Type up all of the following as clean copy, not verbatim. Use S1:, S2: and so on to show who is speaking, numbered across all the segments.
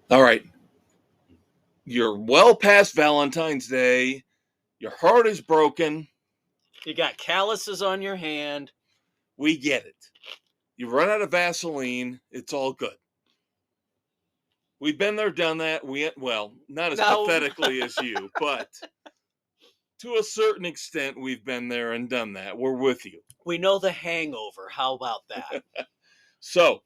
S1: All right. You're well past Valentine's Day. Your heart is broken.
S2: You got calluses on your hand.
S1: We get it. You run out of Vaseline. It's all good. We've been there, done that. Well, not as pathetically as you, but to a certain extent, we've been there and done that. We're with you.
S2: We know the hangover. How about that?
S1: So,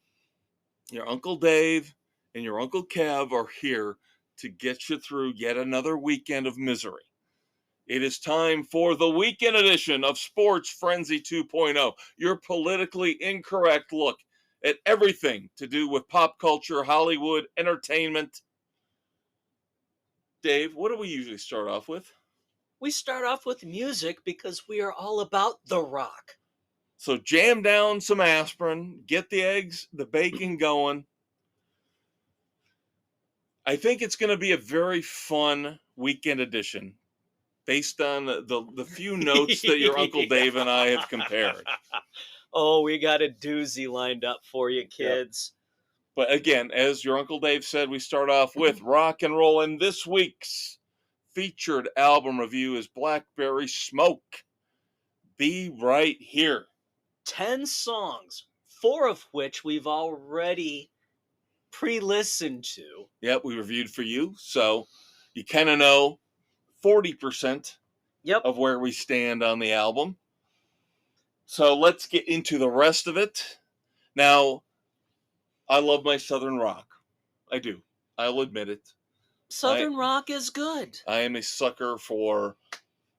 S1: your Uncle Dave and your Uncle Kev are here to get you through yet another weekend of misery. It is time for the weekend edition of Sports Frenzy 2.0, your politically incorrect look at everything to do with pop culture, Hollywood, entertainment. Dave, what do we usually start off with?
S2: We start off with music because we are all about the rock.
S1: So jam down some aspirin, get the eggs, the bacon going. I think it's going to be a very fun weekend edition based on the few notes that your Uncle Dave and I have compared.
S2: Oh, we got a doozy lined up for you, kids.
S1: Yep. But again, as your Uncle Dave said, we start off with rock and roll, and this week's featured album review is Blackberry Smoke. Be right here.
S2: 10 songs, 4 of which we've already pre-listened to.
S1: Yep, we reviewed for you, so you kind of know 40% of where we stand on the album. So let's get into the rest of it. Now, I love my Southern rock. I do. I'll admit it.
S2: Southern rock is good.
S1: I am a sucker for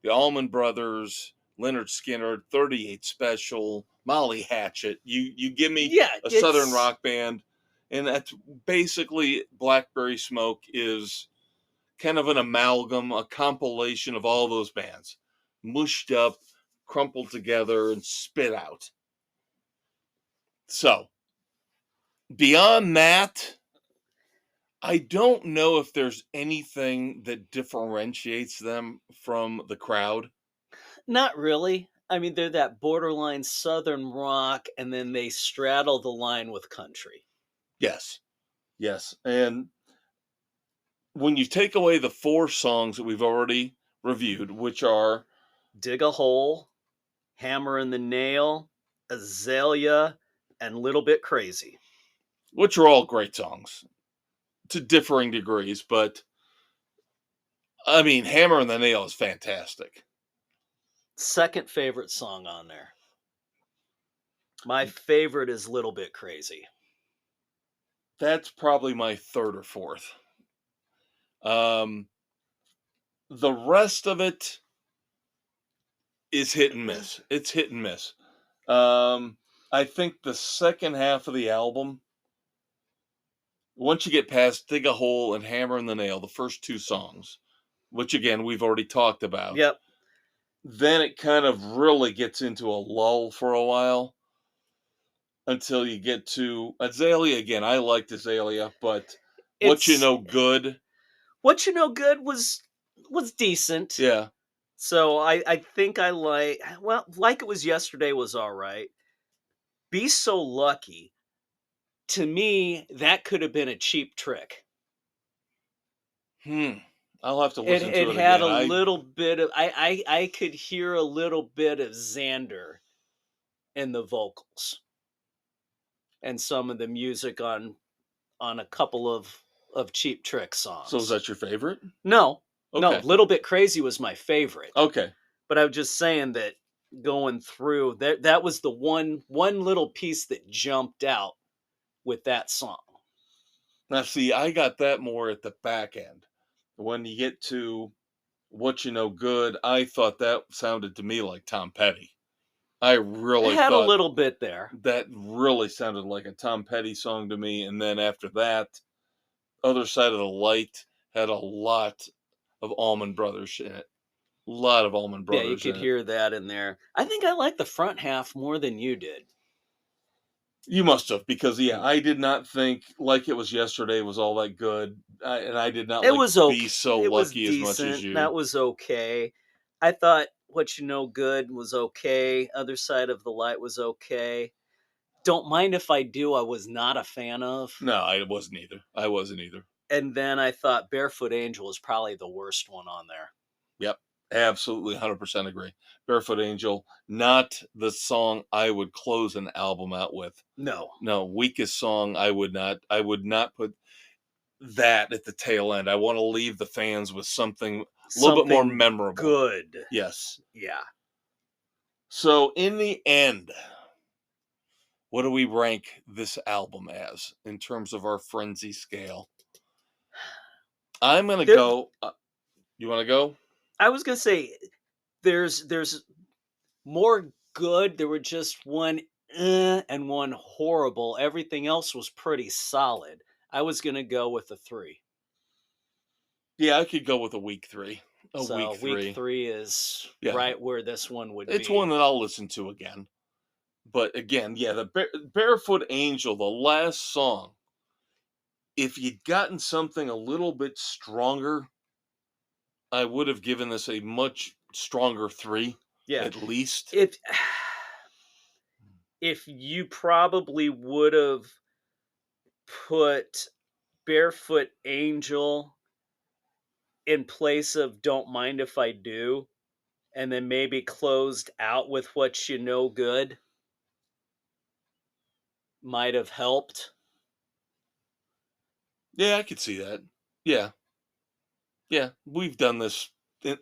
S1: the Allman Brothers, Leonard Skinner, 38 Special, Molly Hatchet. You give me a Southern rock band, and that's basically Blackberry Smoke is kind of an amalgam, a compilation of all those bands, mushed up, crumpled together, and spit out. So, beyond that, I don't know if there's anything that differentiates them from the crowd.
S2: Not really. I mean, they're that borderline Southern rock, and then they straddle the line with country.
S1: Yes. And when you take away the 4 songs that we've already reviewed, which are
S2: Dig a Hole, Hammer and the Nail, Azalea, and Little Bit Crazy.
S1: Which are all great songs to differing degrees, but I mean, Hammer and the Nail is fantastic.
S2: Second favorite song on there. My favorite is Little Bit Crazy.
S1: That's probably my third or fourth. The rest of it is hit and miss. It's hit and miss. I think the second half of the album, once you get past Dig a Hole and Hammer and the Nail, the first 2 songs, which again we've already talked about.
S2: Yep.
S1: Then it kind of really gets into a lull for a while until you get to Azalea again. I liked Azalea, but What You Know Good.
S2: What You Know Good was decent.
S1: Yeah.
S2: So I think I Like It Was Yesterday was all right. Be So Lucky. To me, that could have been a Cheap Trick.
S1: I'll have to listen to it again.
S2: It had a little bit of I could hear a little bit of Xander in the vocals and some of the music on a couple of Cheap Trick songs.
S1: So is that your favorite?
S2: No.
S1: Okay.
S2: No, Little Bit Crazy was my favorite.
S1: Okay.
S2: But I was just saying that going through that was the one little piece that jumped out with that song.
S1: Now see, I got that more at the back end. When you get to What You Know Good, I thought that sounded to me like Tom Petty. I really
S2: had a little bit there.
S1: That really sounded like a Tom Petty song to me. And then after that, Other Side of the Light had a lot of Allman Brothers in it. A lot of Allman Brothers.
S2: Yeah, you could hear that in there. I think I liked the front half more than you did.
S1: You must have, because I did not think Like It Was Yesterday was all that good, and I did not Be So Lucky as much as you.
S2: That was okay. I thought What You Know Good was okay. Other Side of the Light was okay. Don't Mind If I Do, I was not a fan of.
S1: No, I wasn't either.
S2: And then I thought Barefoot Angel is probably the worst one on there.
S1: Yep. Absolutely 100% agree. Barefoot Angel, not the song I would close an album out with.
S2: No.
S1: Weakest song I would not put that at the tail end. I want to leave the fans with something a little bit more memorable.
S2: Good.
S1: Yes.
S2: Yeah.
S1: So in the end, what do we rank this album as in terms of our frenzy scale? I'm going to go. You want to go?
S2: I was going to say there's more good. There were just one and one horrible. Everything else was pretty solid. I was going to go with a 3.
S1: Yeah, I could go with a weak 3.
S2: Week 3 is right where this one would be.
S1: It's one that I'll listen to again. But again, the Barefoot Angel, the last song, if you'd gotten something a little bit stronger, I would have given this a much stronger 3, at least.
S2: If you probably would have put Barefoot Angel in place of Don't Mind If I Do, and then maybe closed out with What You Know Good, might have helped.
S1: Yeah, I could see that. Yeah, we've done this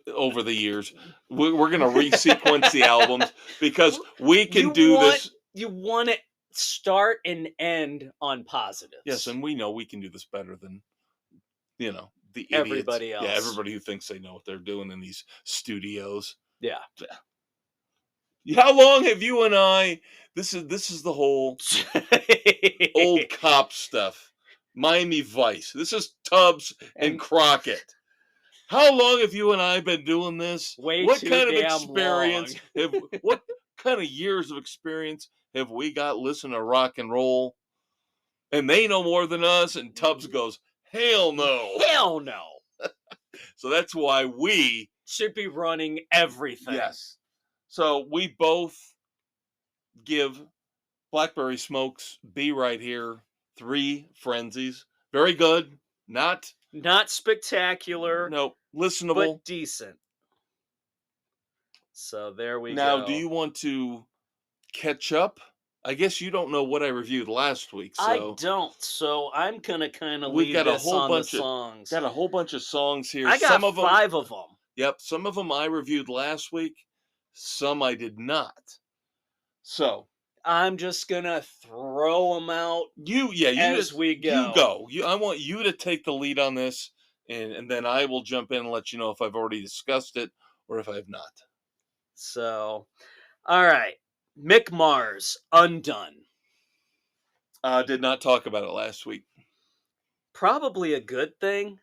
S1: over the years. We're going to resequence the albums because we can do this.
S2: You want to start and end on positives.
S1: Yes, and we know we can do this better than, the idiots.
S2: Everybody else.
S1: Yeah, everybody who thinks they know what they're doing in these studios.
S2: Yeah.
S1: How long have you and I? This is the whole old cop stuff. Miami Vice. This is Tubbs and Crockett. How long have you and I been doing this?
S2: What kind of
S1: experience what kind of years of experience have we got listening to rock and roll? And they know more than us, and Tubbs goes, hell no.
S2: Hell no.
S1: So that's why we
S2: should be running everything.
S1: Yes. So we both give Blackberry Smoke's Be Right Here 3 frenzies. Very good. Not
S2: spectacular.
S1: No, listenable.
S2: But decent. So there we go.
S1: Now, do you want to catch up? I guess you don't know what I reviewed last week. So
S2: I don't. So I'm going to kind of leave this on the songs.
S1: Got a whole bunch of songs here.
S2: I got 5 of them.
S1: Yep. Some of them I reviewed last week. Some I did not. So
S2: I'm just going to throw them out as we go.
S1: You go. I want you to take the lead on this, and then I will jump in and let you know if I've already discussed it or if I have not.
S2: So, all right. Mick Mars, Undone.
S1: Did not talk about it last week.
S2: Probably a good thing.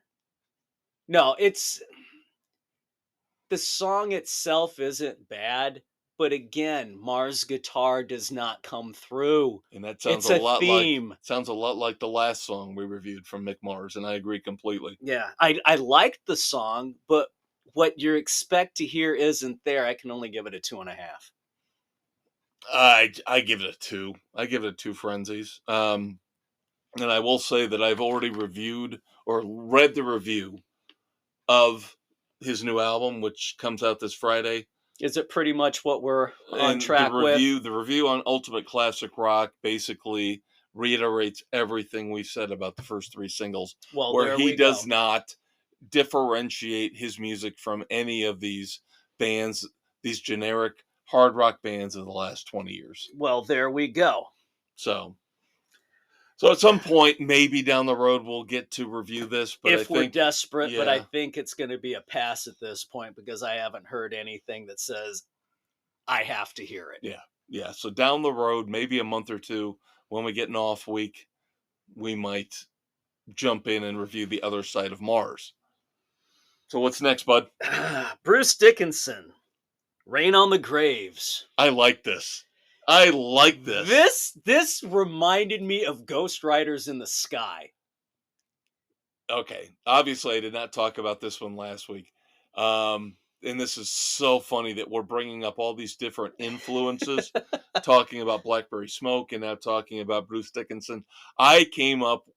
S2: No, the song itself isn't bad, but again, Mars' guitar does not come through.
S1: And that sounds a lot like the last song we reviewed from Mick Mars, and I agree completely.
S2: Yeah, I liked the song, but what you expect to hear isn't there. I can only give it a 2.5.
S1: I give it a 2. I give it a 2 frenzies. And I will say that I've already reviewed or read the review of his new album, which comes out this Friday.
S2: Is it pretty much what we're on track with?
S1: The review on Ultimate Classic Rock basically reiterates everything we've said about the first 3 singles, where he does not differentiate his music from any of these bands, these generic hard rock bands of the last 20 years.
S2: Well, there we go.
S1: So at some point, maybe down the road, we'll get to review this. But
S2: if we're desperate, but I think it's going to be a pass at this point because I haven't heard anything that says I have to hear it.
S1: Yeah. So down the road, maybe a month or two, when we get an off week, we might jump in and review The Other Side of Mars. So what's next, bud?
S2: Bruce Dickinson, Rain on the Graves.
S1: I like this.
S2: This reminded me of Ghost Riders in the Sky.
S1: Okay. Obviously, I did not talk about this one last week. And this is so funny that we're bringing up all these different influences, talking about Blackberry Smoke and now talking about Bruce Dickinson. I came up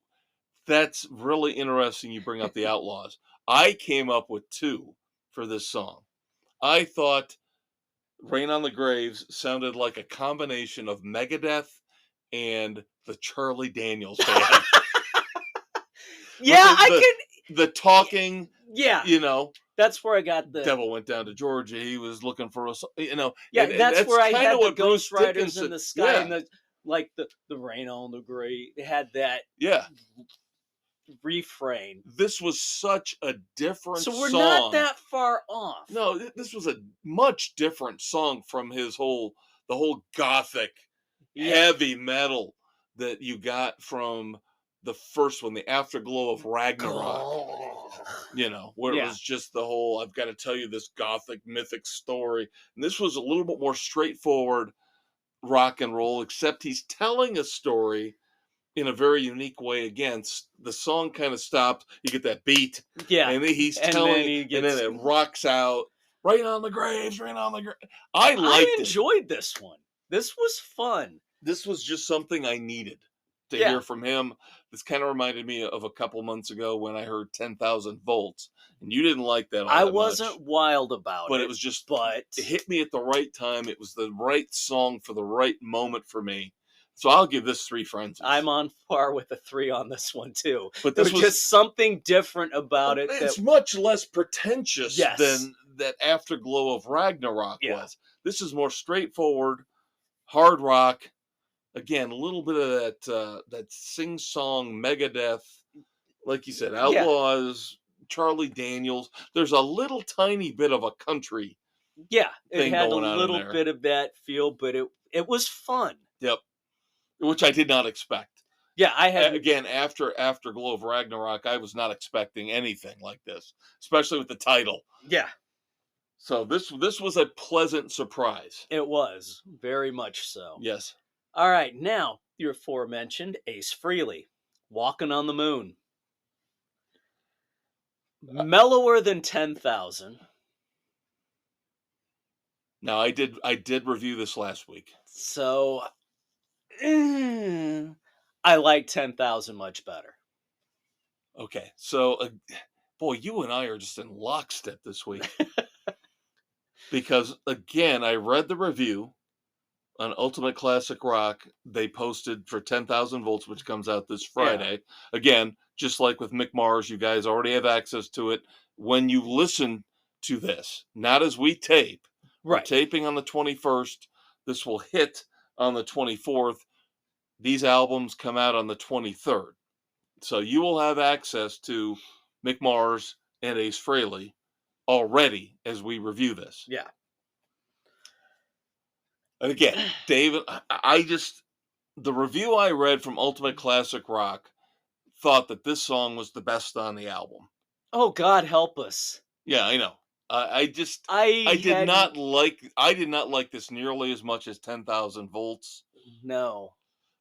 S1: That's really interesting you bring up the Outlaws. I came up with 2 for this song. I thought Rain on the Graves sounded like a combination of Megadeth and the Charlie Daniels Band.
S2: Yeah,
S1: the talking,
S2: yeah, that's where I got the
S1: devil went down to Georgia. He was looking for us,
S2: Yeah,
S1: and
S2: that's where I had the
S1: what
S2: Ghost
S1: Bruce
S2: Riders
S1: Dickinson,
S2: in the sky and the rain on the grave. It had that refrain.
S1: This was such a different
S2: so we're
S1: song.
S2: not that far off.
S1: No, this was a much different song from the whole gothic heavy metal that you got from the first one, the Afterglow of Ragnarok. Where it was just the whole, I've got to tell you this gothic mythic story. And this was a little bit more straightforward rock and roll, except he's telling a story in a very unique way. Again, the song kind of stops, you get that beat, and then he's telling, and then it rocks out, Rain on the Graves, Rain on the Graves. I
S2: enjoyed this one. This was fun.
S1: This was just something I needed to hear from him. This kind of reminded me of a couple months ago when I heard 10,000 Volts, and you didn't like that all
S2: I
S1: that
S2: wasn't
S1: much,
S2: wild about
S1: but it was just, it hit me at the right time. It was the right song for the right moment for me. So I'll give this 3 frenzies.
S2: I'm on par with a 3 on this one too. But there was just something different about it.
S1: It's much less pretentious than that Afterglow of Ragnarok was. This is more straightforward, hard rock. Again, a little bit of that sing-song Megadeth, like you said, Outlaws, Charlie Daniels. There's a little tiny bit of a country.
S2: Yeah, it had a little bit of that feel, but it was fun.
S1: Yep. Which I did not expect.
S2: Yeah, I had
S1: again after Afterglow of Ragnarok, I was not expecting anything like this, especially with the title.
S2: Yeah.
S1: So this was a pleasant surprise.
S2: It was very much so.
S1: Yes.
S2: All right, now your aforementioned Ace Frehley, Walking on the Moon. Mellower than 10,000.
S1: Now I did review this last week.
S2: So I like 10,000 much better.
S1: Okay, so boy, you and I are just in lockstep this week. Because again, I read the review on Ultimate Classic Rock. They posted for 10,000 Volts, which comes out this Friday. Again, just like with Mick Mars, you guys already have access to it. When you listen to this, not as we tape, we're taping on the 21st. This will hit on the 24th. These albums come out on the 23rd. So you will have access to Mick Mars and Ace Frehley already as we review this.
S2: Yeah.
S1: And again, David, the review I read from Ultimate Classic Rock thought that this song was the best on the album.
S2: Oh, God help us.
S1: Yeah, I know. I did not like this nearly as much as 10,000 Volts.
S2: No.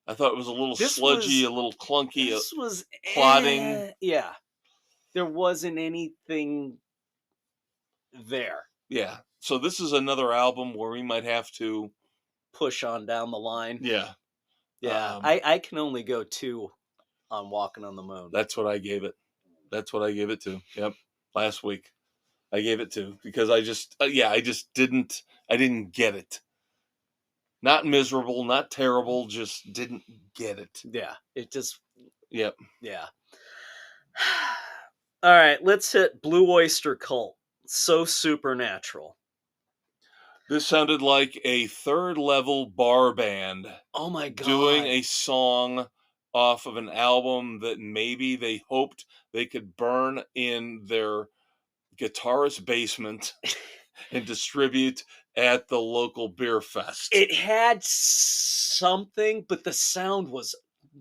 S1: I thought it was a little sludgy, a little clunky.
S2: This was
S1: plotting.
S2: Yeah. There wasn't anything there.
S1: Yeah. So this is another album where we might have to
S2: push on down the line.
S1: Yeah.
S2: Yeah. I can only go 2 on Walking on the Moon.
S1: That's what I gave it. That's what I gave it to. Yep. Last week. I gave it to because I didn't get it. Not miserable, not terrible, just didn't get it.
S2: Yeah. It just.
S1: Yep.
S2: Yeah. All right. Let's hit Blue Oyster Cult. So Supernatural.
S1: This sounded like a third level bar band.
S2: Oh my God.
S1: Doing a song off of an album that maybe they hoped they could burn in their guitarist basement and distribute at the local beer fest.
S2: It had something, but the sound was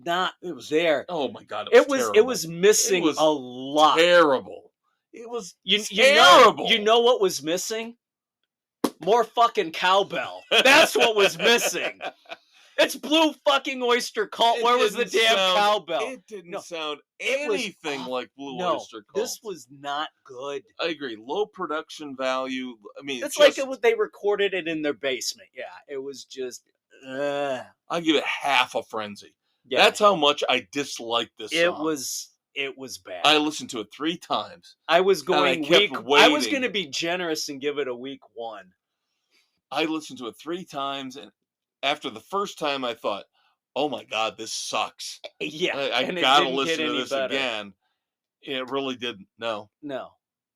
S2: not there.
S1: Oh my God.
S2: It was missing a lot.
S1: Terrible. It was terrible.
S2: You know what was missing? More fucking cowbell. That's what was missing. It's Blue fucking Oyster Cult. Where was the damn cowbell?
S1: It didn't sound anything like Blue Oyster Cult.
S2: This was not good.
S1: I agree. Low production value. I mean,
S2: it's like they recorded it in their basement. Yeah, it was just.
S1: I give it half a frenzy.
S2: Yeah.
S1: That's how much I disliked this song.
S2: It was it was bad.
S1: I listened to it 3 times.
S2: I was going I was going to be generous and give it a week 1.
S1: I listened to it 3 times, and after the first time, I thought, "Oh my God, this sucks."
S2: Yeah,
S1: I gotta listen to this again. It really didn't. No.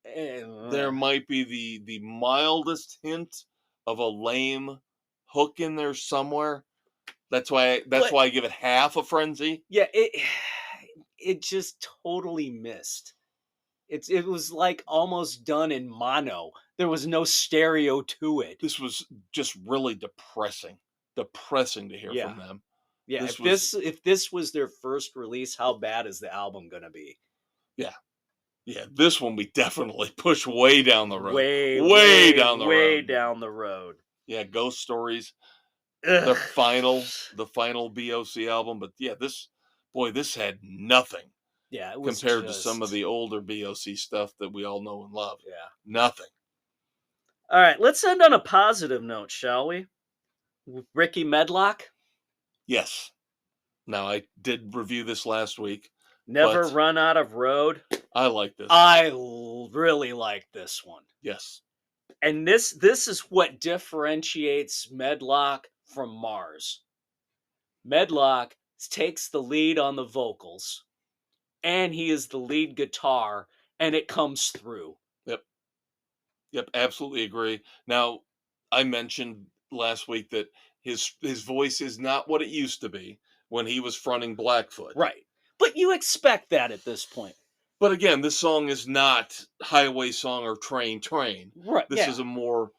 S1: There might be the mildest hint of a lame hook in there somewhere. That's why I give it half a frenzy.
S2: Yeah, it just totally missed. It was like almost done in mono. There was no stereo to it.
S1: This was just really depressing to hear from them.
S2: Yeah, if this was their first release, how bad is the album gonna be?
S1: Yeah. Yeah, this one we definitely push way down the road.
S2: Way down the road.
S1: Yeah, Ghost Stories, the final BOC album, but yeah, this had nothing.
S2: Yeah, it was
S1: compared to some of the older BOC stuff that we all know and love.
S2: Yeah.
S1: Nothing.
S2: All right, let's end on a positive note, shall we? Ricky Medlock?
S1: Yes. Now, I did review this last week.
S2: Never Run Out of Road.
S1: I like this.
S2: I really like this one.
S1: Yes.
S2: And this is what differentiates Medlock from Mars. Medlock takes the lead on the vocals, and he is the lead guitar, and it comes through.
S1: Yep, absolutely agree. Now, I mentioned last week that his voice is not what it used to be when he was fronting Blackfoot.
S2: Right. But you expect that at this point.
S1: But again, this song is not Highway Song or Train.
S2: Right.
S1: This is a more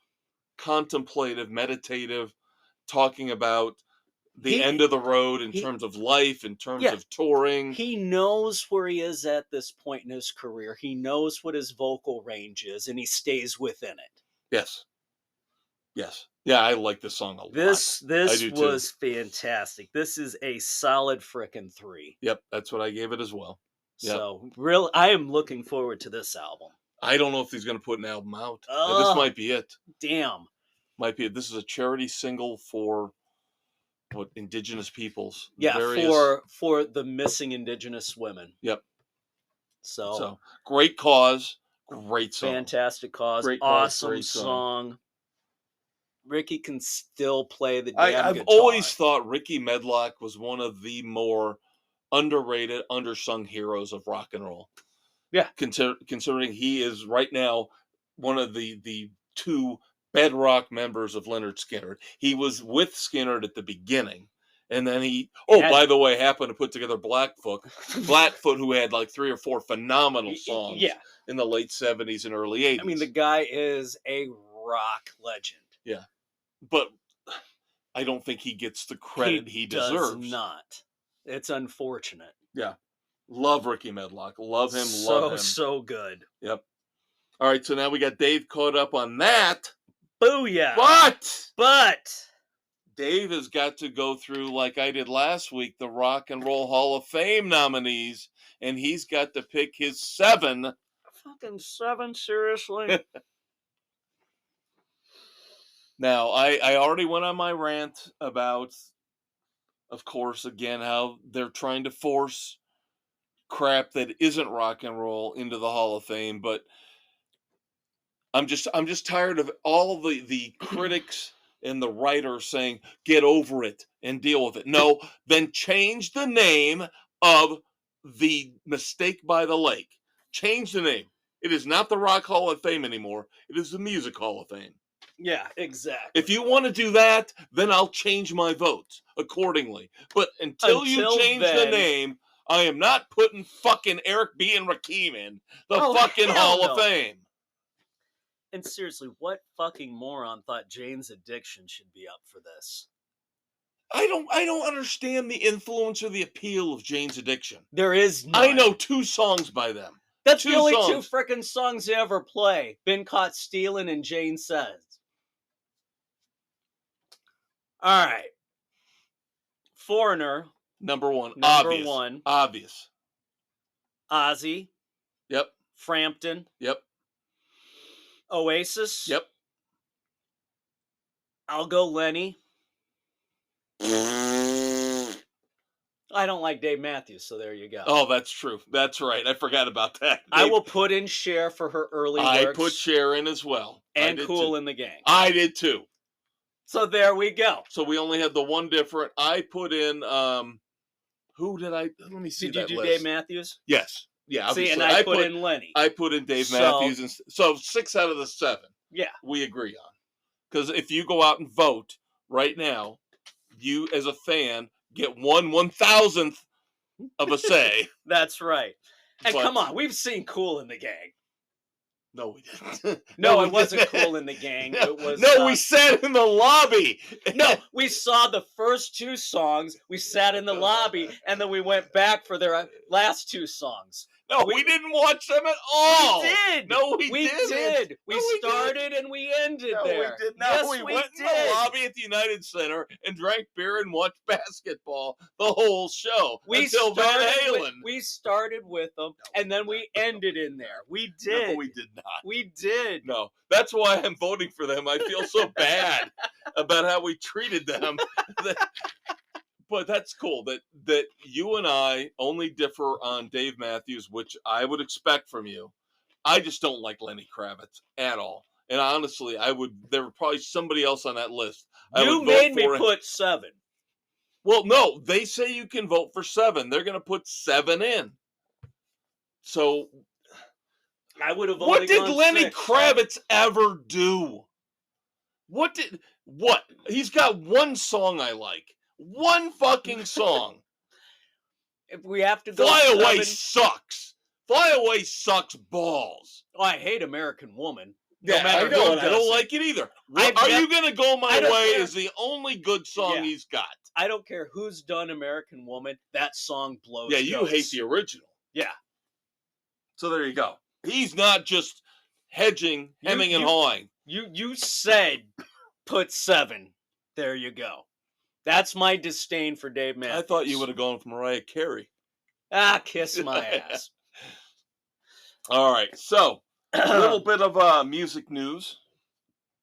S1: contemplative, meditative, talking about the end of the road in terms of life, in terms of touring.
S2: He knows where he is at this point in his career. He knows what his vocal range is, and he stays within it.
S1: Yes. Yeah, I like this song a lot.
S2: This was fantastic. This is a solid frickin' 3.
S1: Yep, that's what I gave it as well. Yep.
S2: So, I am looking forward to this album.
S1: I don't know if he's going to put an album out. This might be it.
S2: Damn.
S1: Might be it. This is a charity single for indigenous peoples.
S2: Yeah, for the missing indigenous women.
S1: Yep.
S2: So
S1: great cause, great song.
S2: Fantastic cause. Great awesome great song. Ricky can still play the damn
S1: I've
S2: guitar.
S1: always thought Ricky Medlock was one of the more underrated, undersung heroes of rock and roll.
S2: Yeah.
S1: Considering he is right now one of the 2 bedrock members of Lynyrd Skynyrd. He was with Skynyrd at the beginning. And then by the way, happened to put together Blackfoot, who had like 3 or 4 phenomenal songs in the late 70s and early 80s.
S2: I mean, the guy is a rock legend.
S1: Yeah. But I don't think he gets the credit he deserves.
S2: Does not. It's unfortunate.
S1: Yeah. Love Ricky Medlock. Love him, love him.
S2: So good.
S1: Yep. All right, so now we got Dave caught up on that.
S2: Booyah. But
S1: Dave has got to go through, like I did last week, the Rock and Roll Hall of Fame nominees, and he's got to pick his 7.
S2: Fucking 7, seriously?
S1: Now, I already went on my rant about, of course, again, how they're trying to force crap that isn't rock and roll into the Hall of Fame, but I'm just tired of all the critics and the writers saying, get over it and deal with it. No, then change the name of the Mistake by the Lake. Change the name. It is not the Rock Hall of Fame anymore. It is the Music Hall of Fame.
S2: Yeah, exactly.
S1: If you want to do that, then I'll change my vote accordingly. But until you change the name, I am not putting fucking Eric B. and Rakim in the fucking Hall of Fame.
S2: And seriously, what fucking moron thought Jane's Addiction should be up for this?
S1: I don't understand the influence or the appeal of Jane's Addiction.
S2: There is none.
S1: I know 2 songs by them.
S2: That's the only 2 frickin' songs they ever play. Been Caught Stealing and Jane Says. All right. Foreigner.
S1: Number 1.
S2: Obvious. Ozzy.
S1: Yep.
S2: Frampton.
S1: Yep.
S2: Oasis.
S1: Yep.
S2: I'll go Lenny. I don't like Dave Matthews, so there you go.
S1: Oh, that's true. That's right. I forgot about that.
S2: I will put in Cher for her early works.
S1: I put Cher in as well.
S2: And Kool in the Gang.
S1: I did too.
S2: So there we go.
S1: So we only had the one different. I put in, who did I, let me see that list.
S2: Did you do Dave Matthews?
S1: Yes. Yeah,
S2: obviously. See, and I put in Lenny.
S1: I put in Dave Matthews. And, so 6 out of the 7.
S2: Yeah.
S1: We agree on. Because if you go out and vote right now, you as a fan get 1/1000th of a say.
S2: That's right. And come on, we've seen Kool in the Gang.
S1: No, we didn't.
S2: No, it wasn't Kool in the Gang. It was
S1: we sat in the lobby.
S2: No, we saw the first 2 songs. We sat in the lobby, and then we went back for their last 2 songs.
S1: No, we didn't watch them at all.
S2: We did.
S1: No, we
S2: did. We started and we ended there.
S1: We did not.
S2: Yes,
S1: we went in the lobby at the United Center and drank beer and watched basketball the whole show until Van Halen.
S2: We started with them, and then we ended in there. We did.
S1: No, we did not.
S2: We did.
S1: No, that's why I'm voting for them. I feel so bad about how we treated them. But that's cool that you and I only differ on Dave Matthews, which I would expect from you. I just don't like Lenny Kravitz at all. And honestly, there were probably somebody else on that list.
S2: You made me put 7.
S1: Well, no, they say you can vote for 7. They're going to put 7 in. So
S2: I would have.
S1: What did Lenny Kravitz ever do? What? He's got one song I like. One fucking song.
S2: If we have to go,
S1: Fly Away sucks. Fly Away sucks balls.
S2: Oh, I hate American Woman.
S1: Yeah, I know. I don't like it either. Are You Gonna Go My Way is the only good song he's got.
S2: I don't care who's done American Woman. That song blows.
S1: Yeah, you hate the original.
S2: Yeah.
S1: So there you go. He's not just hemming and hawing.
S2: You said put 7. There you go. That's my disdain for Dave Matthews.
S1: I thought you would have gone for Mariah Carey.
S2: Kiss my ass.
S1: All right, so a little bit of music news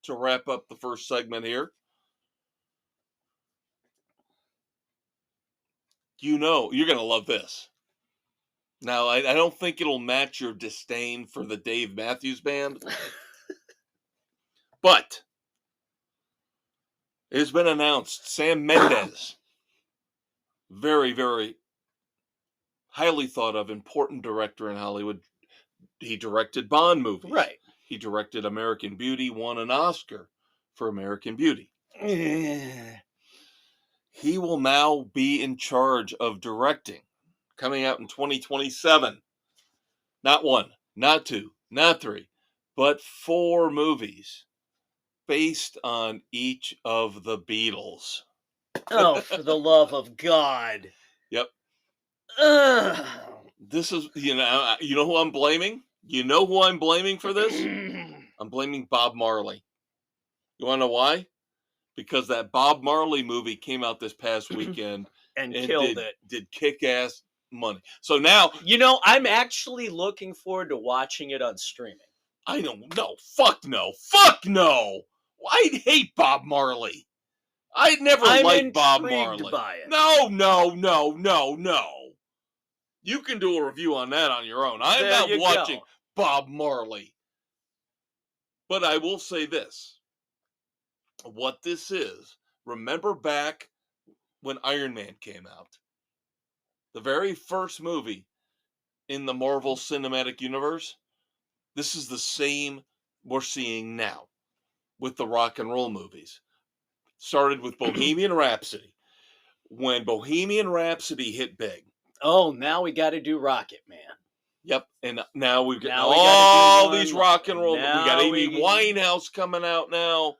S1: to wrap up the first segment here. You're going to love this. Now, I don't think it'll match your disdain for the Dave Matthews Band, but it has been announced Sam Mendes, very, very highly thought of, important director in Hollywood. He directed Bond movies.
S2: Right.
S1: He directed American Beauty, won an Oscar for American Beauty. He will now be in charge of directing, coming out in 2027. Not 1, not 2, not 3, but 4 movies based on each of the Beatles.
S2: Oh, for the love of God.
S1: Yep. This is, you know who I'm blaming? You know who I'm blaming for this? I'm blaming Bob Marley. You want to know why? Because that Bob Marley movie came out this past weekend
S2: and killed it.
S1: Did kick-ass money. So now...
S2: I'm actually looking forward to watching it on streaming.
S1: I don't know. Fuck no. Fuck no. I hate Bob Marley. I never liked Bob Marley.
S2: By it.
S1: No. You can do a review on that on your own. I'm not watching Bob Marley. But I will say this. What this is, remember back when Iron Man came out? The very first movie in the Marvel Cinematic Universe? This is the same we're seeing now with the rock and roll movies. Started with Bohemian Rhapsody. When Bohemian Rhapsody hit big.
S2: Oh, now we got to do Rocket Man.
S1: Yep, and now we've got all these rock and roll. We got Amy Winehouse coming out now.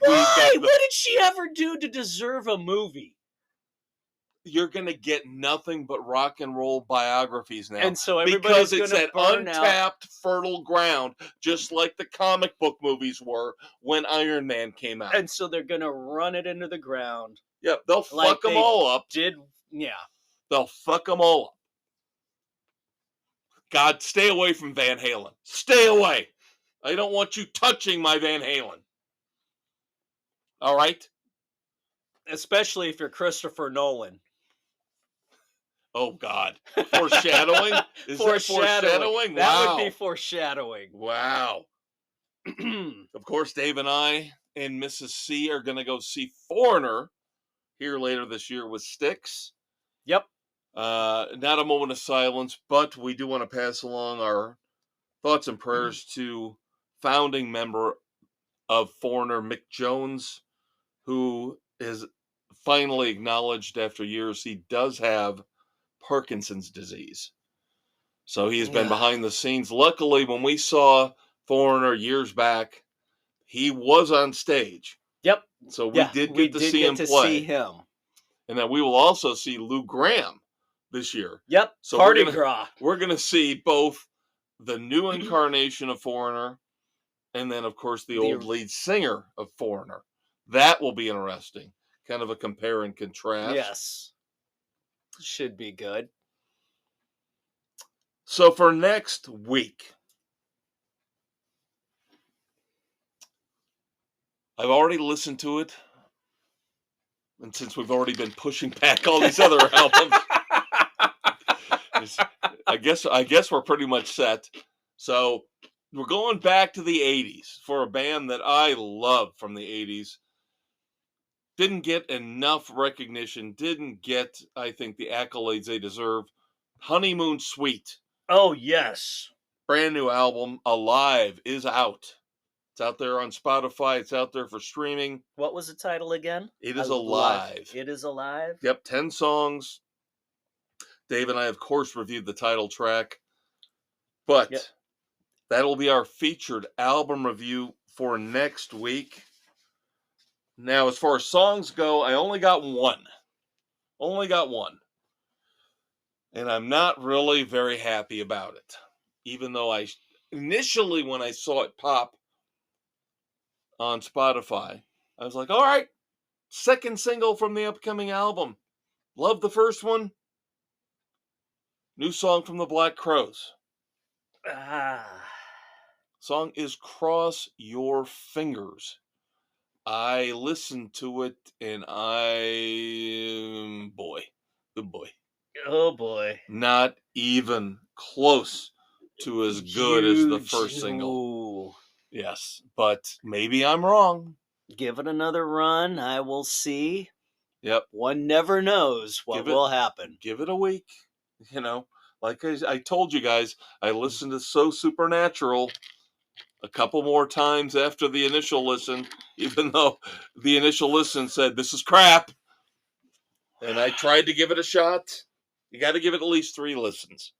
S2: Why? What did she ever do to deserve a movie?
S1: You're going to get nothing but rock and roll biographies now.
S2: And so everybody's
S1: because it's that untapped, fertile ground, just like the comic book movies were when Iron Man came out.
S2: And so they're going to run it into the ground.
S1: Yep, they'll fuck them all up. They'll fuck them all up. God, stay away from Van Halen. Stay away. I don't want you touching my Van Halen. All right?
S2: Especially if you're Christopher Nolan.
S1: Oh, God. Foreshadowing? Is that foreshadowing?
S2: That would be foreshadowing.
S1: Wow. Of course, Dave and I and Mrs. C are going to go see Foreigner here later this year with Styx.
S2: Yep.
S1: Not a moment of silence, but we do want to pass along our thoughts and prayers to founding member of Foreigner, Mick Jones, who is finally acknowledged after years he does have Parkinson's disease. So he's been behind the scenes. Luckily, when we saw Foreigner years back, he was on stage.
S2: Yep.
S1: So we did get to see him play. And then we will also see Lou Gramm this year.
S2: Yep.
S1: So we're gonna see both the new incarnation of Foreigner and then, of course, the old lead singer of Foreigner. That will be interesting. Kind of a compare and contrast.
S2: Yes. Should be good.
S1: So for next week, I've already listened to it. And since we've already been pushing back all these other albums, I guess we're pretty much set. So we're going back to the 80s for a band that I love from the 80s. Didn't get enough recognition, didn't get, I think, the accolades they deserve. Honeymoon Suite.
S2: Oh, yes.
S1: Brand new album, Alive, is out. It's out there on Spotify. It's out there for streaming.
S2: What was the title again?
S1: It is Alive.
S2: It is Alive?
S1: Yep, 10 songs. Dave and I, of course, reviewed the title track. But that'll be our featured album review for next week. Now, as far as songs go, I only got one. And I'm not really very happy about it. Even though initially when I saw it pop on Spotify, I was like, all right, second single from the upcoming album. Love the first one. New song from the Black Crowes. Song is Cross Your Fingers. I listened to it and boy.
S2: Oh boy.
S1: Not even close to as good as the first single. Yes, but maybe I'm wrong.
S2: Give it another run. I will see.
S1: Yep.
S2: One never knows what will happen.
S1: Give it a week. Like I told you guys, I listened to So Supernatural a couple more times after the initial listen, even though the initial listen said, this is crap. And I tried to give it a shot. You got to give it at least 3 listens.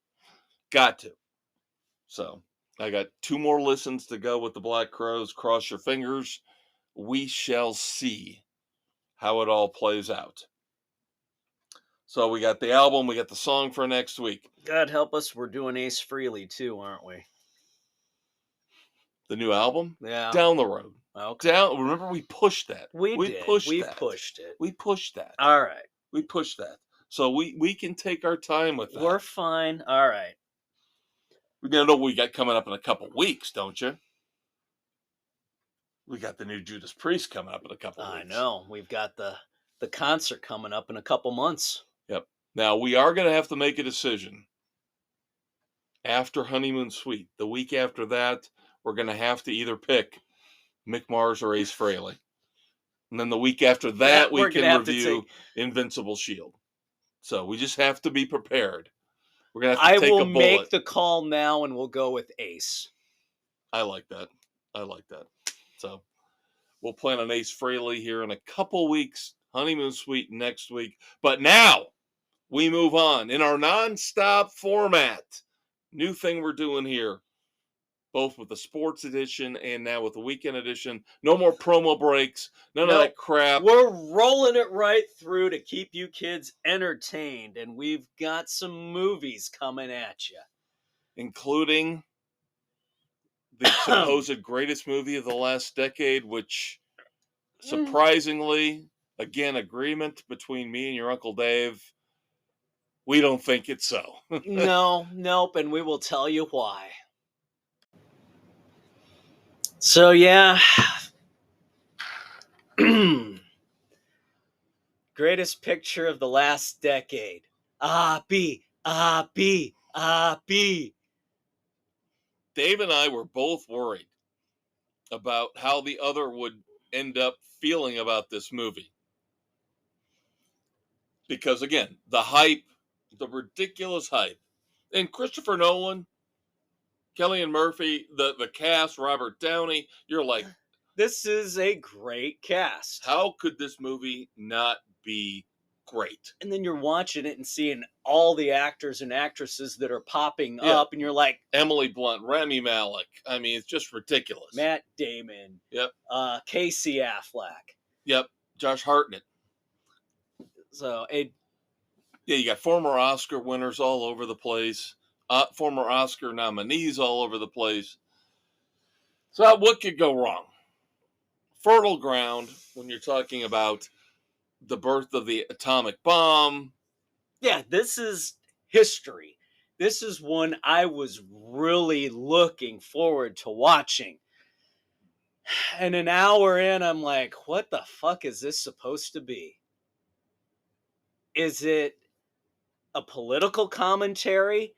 S1: Got to. So I got 2 more listens to go with the Black Crowes. Cross your fingers. We shall see how it all plays out. So we got the album. We got the song for next week.
S2: God help us. We're doing Ace Frehley too, aren't we?
S1: The new album?
S2: Yeah.
S1: Down the road.
S2: Okay.
S1: Remember, we pushed that.
S2: We pushed it.
S1: We pushed that.
S2: All right.
S1: We pushed that. So we can take our time with that.
S2: We're fine. All right.
S1: We're going to know what we got coming up in a couple weeks, don't you? We got the new Judas Priest coming up in a couple weeks.
S2: I know. We've got the concert coming up in a couple months.
S1: Yep. Now, we are going to have to make a decision after Honeymoon Suite. The week after that, we're going to have to either pick Mick Mars or Ace Frehley. And then the week after that, we can review Invincible Shield. So we just have to be prepared. We're going to have to take a bullet.
S2: I will make the call now, and we'll go with Ace.
S1: I like that. So we'll plan on Ace Frehley here in a couple weeks. Honeymoon Suite next week. But now we move on in our nonstop format. New thing we're doing here, both with the sports edition and now with the weekend edition. No more promo breaks. None of that crap.
S2: We're rolling it right through to keep you kids entertained. And we've got some movies coming at you.
S1: Including the supposed greatest movie of the last decade, which surprisingly, again, agreement between me and your Uncle Dave, we don't think it's so.
S2: Nope, and we will tell you why. So, yeah. Greatest picture of the last decade. B. B. B.
S1: Dave and I were both worried about how the other would end up feeling about this movie. Because again, the hype, the ridiculous hype. And Christopher Nolan, Cillian Murphy, the cast, Robert Downey, you're like,
S2: this is a great cast.
S1: How could this movie not be great?
S2: And then you're watching it and seeing all the actors and actresses that are popping up, and you're like,
S1: Emily Blunt, Rami Malek. I mean, it's just ridiculous.
S2: Matt Damon.
S1: Yep.
S2: Casey Affleck.
S1: Yep. Josh Hartnett.
S2: So
S1: you got former Oscar winners all over the place. Former Oscar nominees all over the place. So what could go wrong? Fertile ground when you're talking about the birth of the atomic bomb.
S2: Yeah, this is history. This is one I was really looking forward to watching. And an hour in, I'm like, what the fuck is this supposed to be? Is it a political commentary?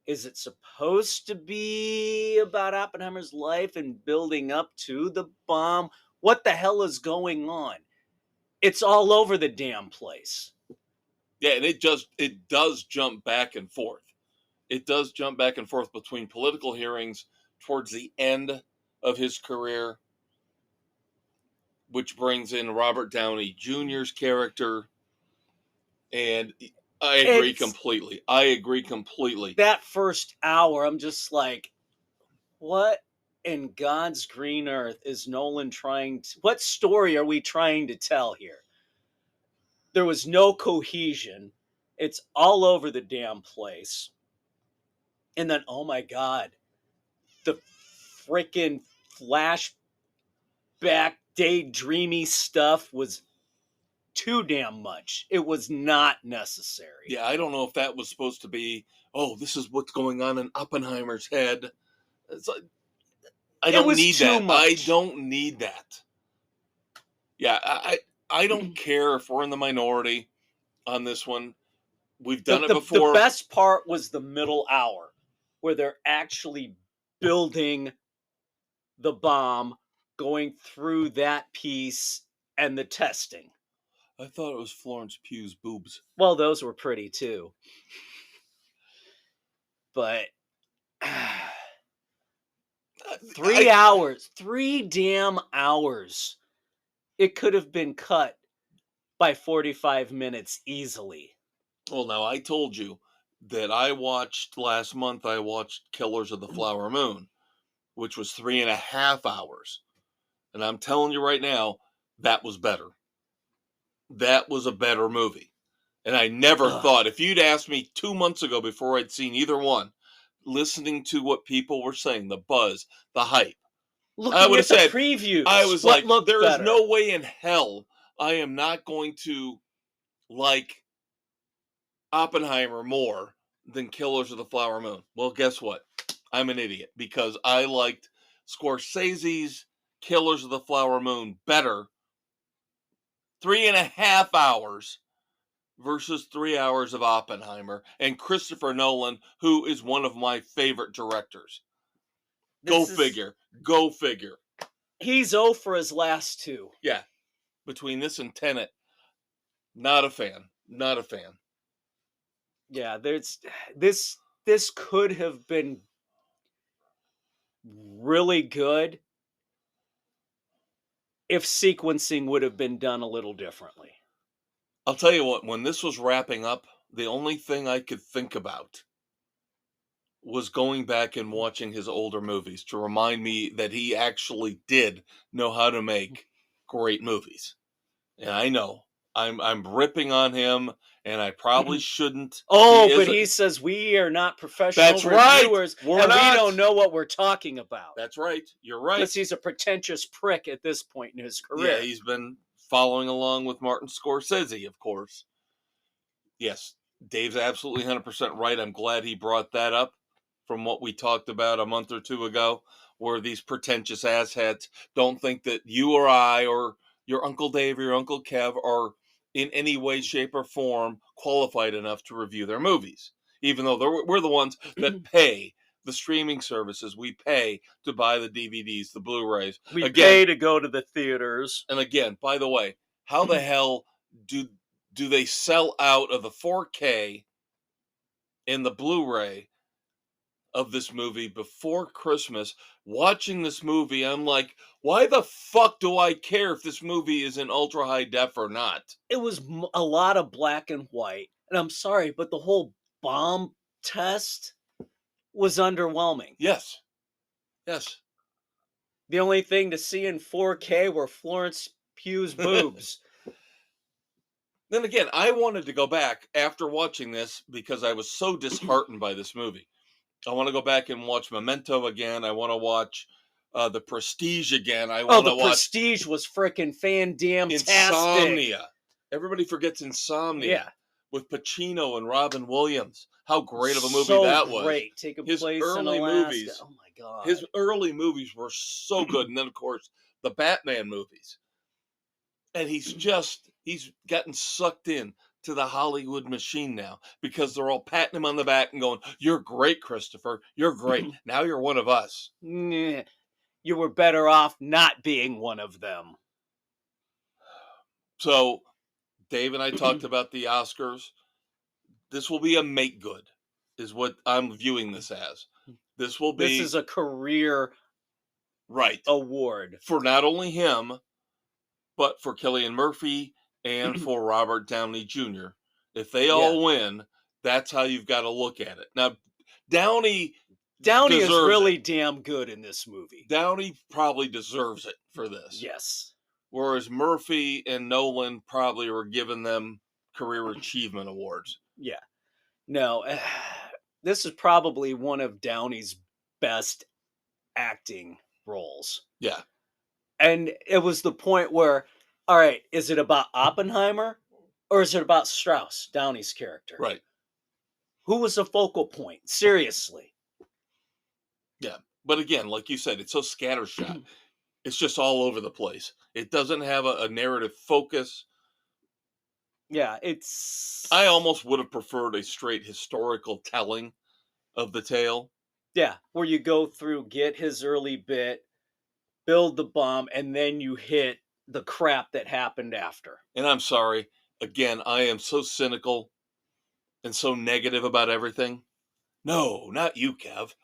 S2: Is it supposed to be about Oppenheimer's life and building up to the bomb? What the hell is going on? It's all over the damn place.
S1: Yeah, and it does jump back and forth. It does jump back and forth between political hearings towards the end of his career, which brings in Robert Downey Jr.'s character. And I agree completely. That
S2: first hour, I'm just like, what in God's green earth is Nolan what story are we trying to tell here? There was no cohesion. It's all over the damn place. And then, oh my God, the freaking flashback daydreamy stuff was too damn much. It was not necessary.
S1: Yeah, I don't know if that was supposed to be, this is what's going on in Oppenheimer's head. I don't need that. I don't need that. Yeah, I don't care if we're in the minority on this one. We've done it before.
S2: The best part was the middle hour where they're actually building the bomb, going through that piece and the testing.
S1: I thought it was Florence Pugh's boobs.
S2: Well, those were pretty too. But 3 hours, 3 damn hours. It could have been cut by 45 minutes easily.
S1: Well, now I told you that last month I watched Killers of the Flower Moon, which was 3.5 hours. And I'm telling you right now, that was better. That was a better movie. And I never thought, if you'd asked me 2 months ago before I'd seen either one, listening to what people were saying, the buzz, the hype,
S2: I would have said, previews.
S1: I was like, there is no way in hell I am not going to like Oppenheimer more than Killers of the Flower Moon. Well, guess what? I'm an idiot because I liked Scorsese's Killers of the Flower Moon better. 3.5 hours versus 3 hours of Oppenheimer and Christopher Nolan, who is one of my favorite directors. Go figure. He's
S2: 0 for his last 2.
S1: Yeah. Between this and Tenet, not a fan.
S2: Yeah, this could have been really good if sequencing would have been done a little differently.
S1: I'll tell you what, when this was wrapping up, the only thing I could think about was going back and watching his older movies to remind me that he actually did know how to make great movies. And I know I'm ripping on him, and I probably shouldn't.
S2: He says we are not professional reviewers,
S1: we
S2: don't know what we're talking about.
S1: That's right. You're right.
S2: Because he's a pretentious prick at this point in his career.
S1: Yeah, he's been following along with Martin Scorsese, of course. Yes, Dave's absolutely 100% right. I'm glad he brought that up from what we talked about a month or two ago, where these pretentious asshats don't think that you or I or your Uncle Dave or your Uncle Kev are in any way, shape, or form qualified enough to review their movies, even though we're the ones that pay the streaming services. We pay to buy the DVDs, the Blu-rays.
S2: We pay to go to the theaters.
S1: And again, by the way, how the hell do they sell out of the 4K and the Blu-ray of this movie before Christmas? Watching this movie, I'm like, why the fuck do I care if this movie is in ultra high def or not?
S2: It was a lot of black and white, and I'm sorry, but the whole bomb test was underwhelming.
S1: Yes.
S2: The only thing to see in 4K were Florence Pugh's boobs.
S1: Then again, I wanted to go back after watching this because I was so disheartened by this movie. I want to go back and watch Memento again. I want to watch The Prestige again. I want to watch...
S2: Prestige was freaking fan-damn-tastic.
S1: Insomnia. Everybody forgets Insomnia.
S2: Yeah.
S1: With Pacino and Robin Williams. How great of a movie that was.
S2: So great. Taking place in Alaska.
S1: Movies.
S2: Oh my God.
S1: His early movies were so good. And then, of course, the Batman movies. And he's gotten sucked in to the Hollywood machine now because they're all patting him on the back and going, "You're great, Christopher. You're great. Now you're one of us."
S2: You were better off not being one of them.
S1: So, Dave and I talked about the Oscars. This will be a make good, is what I'm viewing this as. This is
S2: a career award
S1: for not only him, but for Cillian Murphy and for Robert Downey Jr. If they all win, that's how you've got to look at it. Now, Downey
S2: is really damn good in this movie.
S1: Downey probably deserves it for this.
S2: Yes.
S1: Whereas Murphy and Nolan probably were giving them career achievement awards.
S2: Yeah. No, this is probably one of Downey's best acting roles.
S1: Yeah.
S2: And it was the point where, all right, is it about Oppenheimer or is it about Strauss, Downey's character?
S1: Right.
S2: Who was the focal point? Seriously.
S1: Yeah. But again, like you said, it's so scattershot. It's just all over the place. It doesn't have a narrative focus.
S2: Yeah,
S1: I almost would have preferred a straight historical telling of the tale.
S2: Yeah, where you go through, get his early bit, build the bomb, and then you hit the crap that happened after.
S1: And I'm sorry, again, I am so cynical and so negative about everything. No, not you, Kev.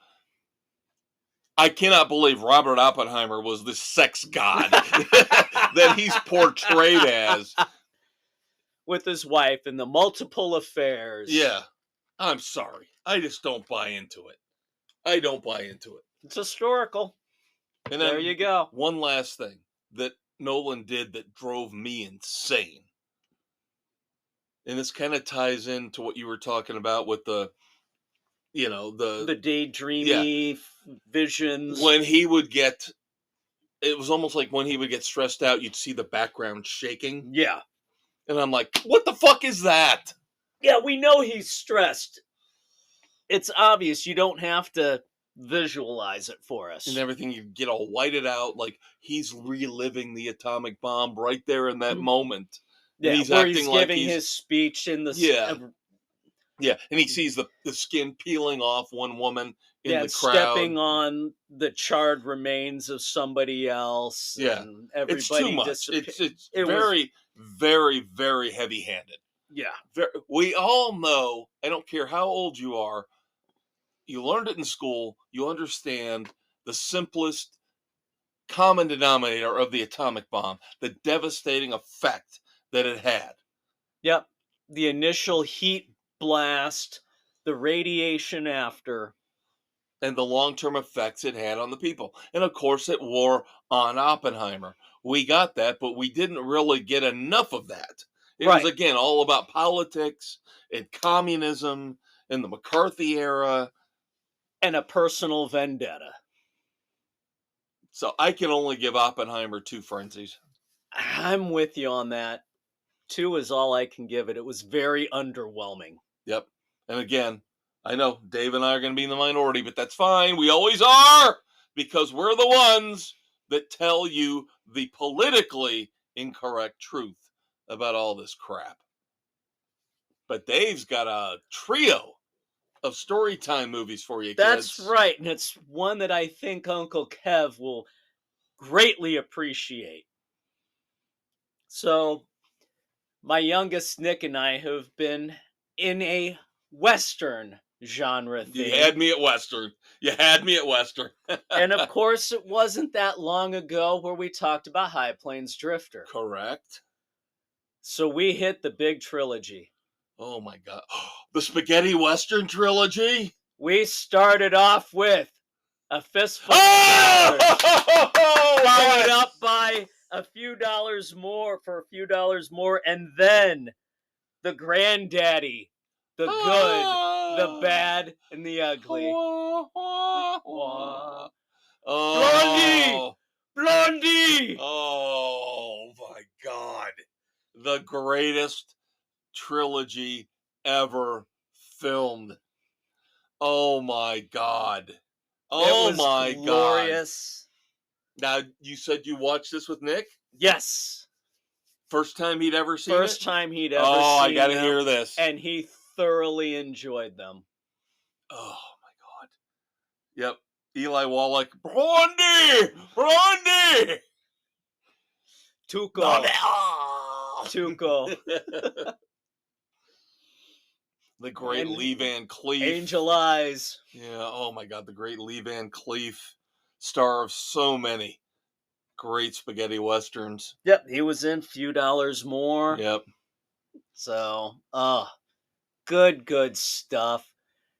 S1: I cannot believe Robert Oppenheimer was the sex god that he's portrayed as.
S2: With his wife and the multiple affairs.
S1: Yeah. I'm sorry. I just don't buy into it. I don't buy into it.
S2: It's historical.
S1: And
S2: there you go.
S1: One last thing that Nolan did that drove me insane. And this kind of ties into what you were talking about with the
S2: daydreamy visions.
S1: When he would get, it was almost like when he would get stressed out, you'd see the background shaking.
S2: Yeah.
S1: And I'm like, what the fuck is that?
S2: Yeah, we know he's stressed. It's obvious. You don't have to visualize it for us.
S1: And everything, you get all whited out, like he's reliving the atomic bomb right there in that moment.
S2: Yeah, and he's giving his speech in the...
S1: Yeah, and he sees the skin peeling off one woman in the crowd.
S2: Stepping on the charred remains of somebody else.
S1: Yeah,
S2: and everybody
S1: it's too much. It's very, very, very heavy-handed.
S2: Yeah.
S1: We all know, I don't care how old you are, you learned it in school, you understand the simplest common denominator of the atomic bomb, the devastating effect that it had.
S2: Yep. The initial heat blast, the radiation after,
S1: and the long-term effects it had on the people. And of course it wore on Oppenheimer. We got that, but we didn't really get enough of that. It was, again, all about politics and communism and the McCarthy era.
S2: And a personal vendetta.
S1: So I can only give Oppenheimer 2 frenzies.
S2: I'm with you on that. 2 is all I can give it. It was very underwhelming.
S1: Yep. And again, I know Dave and I are going to be in the minority, but that's fine. We always are, because we're the ones that tell you the politically incorrect truth about all this crap. But Dave's got a trio of storytime movies for you, kids.
S2: That's right, and it's one that I think Uncle Kev will greatly appreciate. So, my youngest Nick and I have been in a Western genre thing.
S1: You had me at Western.
S2: And of course, it wasn't that long ago where we talked about High Plains Drifter.
S1: Correct.
S2: So we hit the big trilogy.
S1: Oh my God. The Spaghetti Western trilogy?
S2: We started off with A Fistful of Dollars, followed up by a few dollars more, and then the Granddaddy, the good, the bad, and the ugly. Blondie!
S1: Oh my God. The greatest trilogy ever filmed. Oh my God. Oh my
S2: glorious.
S1: God. Now, you said you watched this with Nick?
S2: Yes.
S1: First time he'd ever seen
S2: First time he'd ever seen
S1: Oh, I gotta hear this.
S2: And he thoroughly enjoyed them.
S1: Oh my God. Yep. Eli Wallach. Blondie!
S2: Tuco. Tuco.
S1: The great Lee Van Cleef.
S2: Angel Eyes.
S1: Yeah, oh my God, the great Lee Van Cleef. Star of so many great spaghetti westerns.
S2: Yep, he was in Few Dollars More.
S1: Yep.
S2: So, good stuff.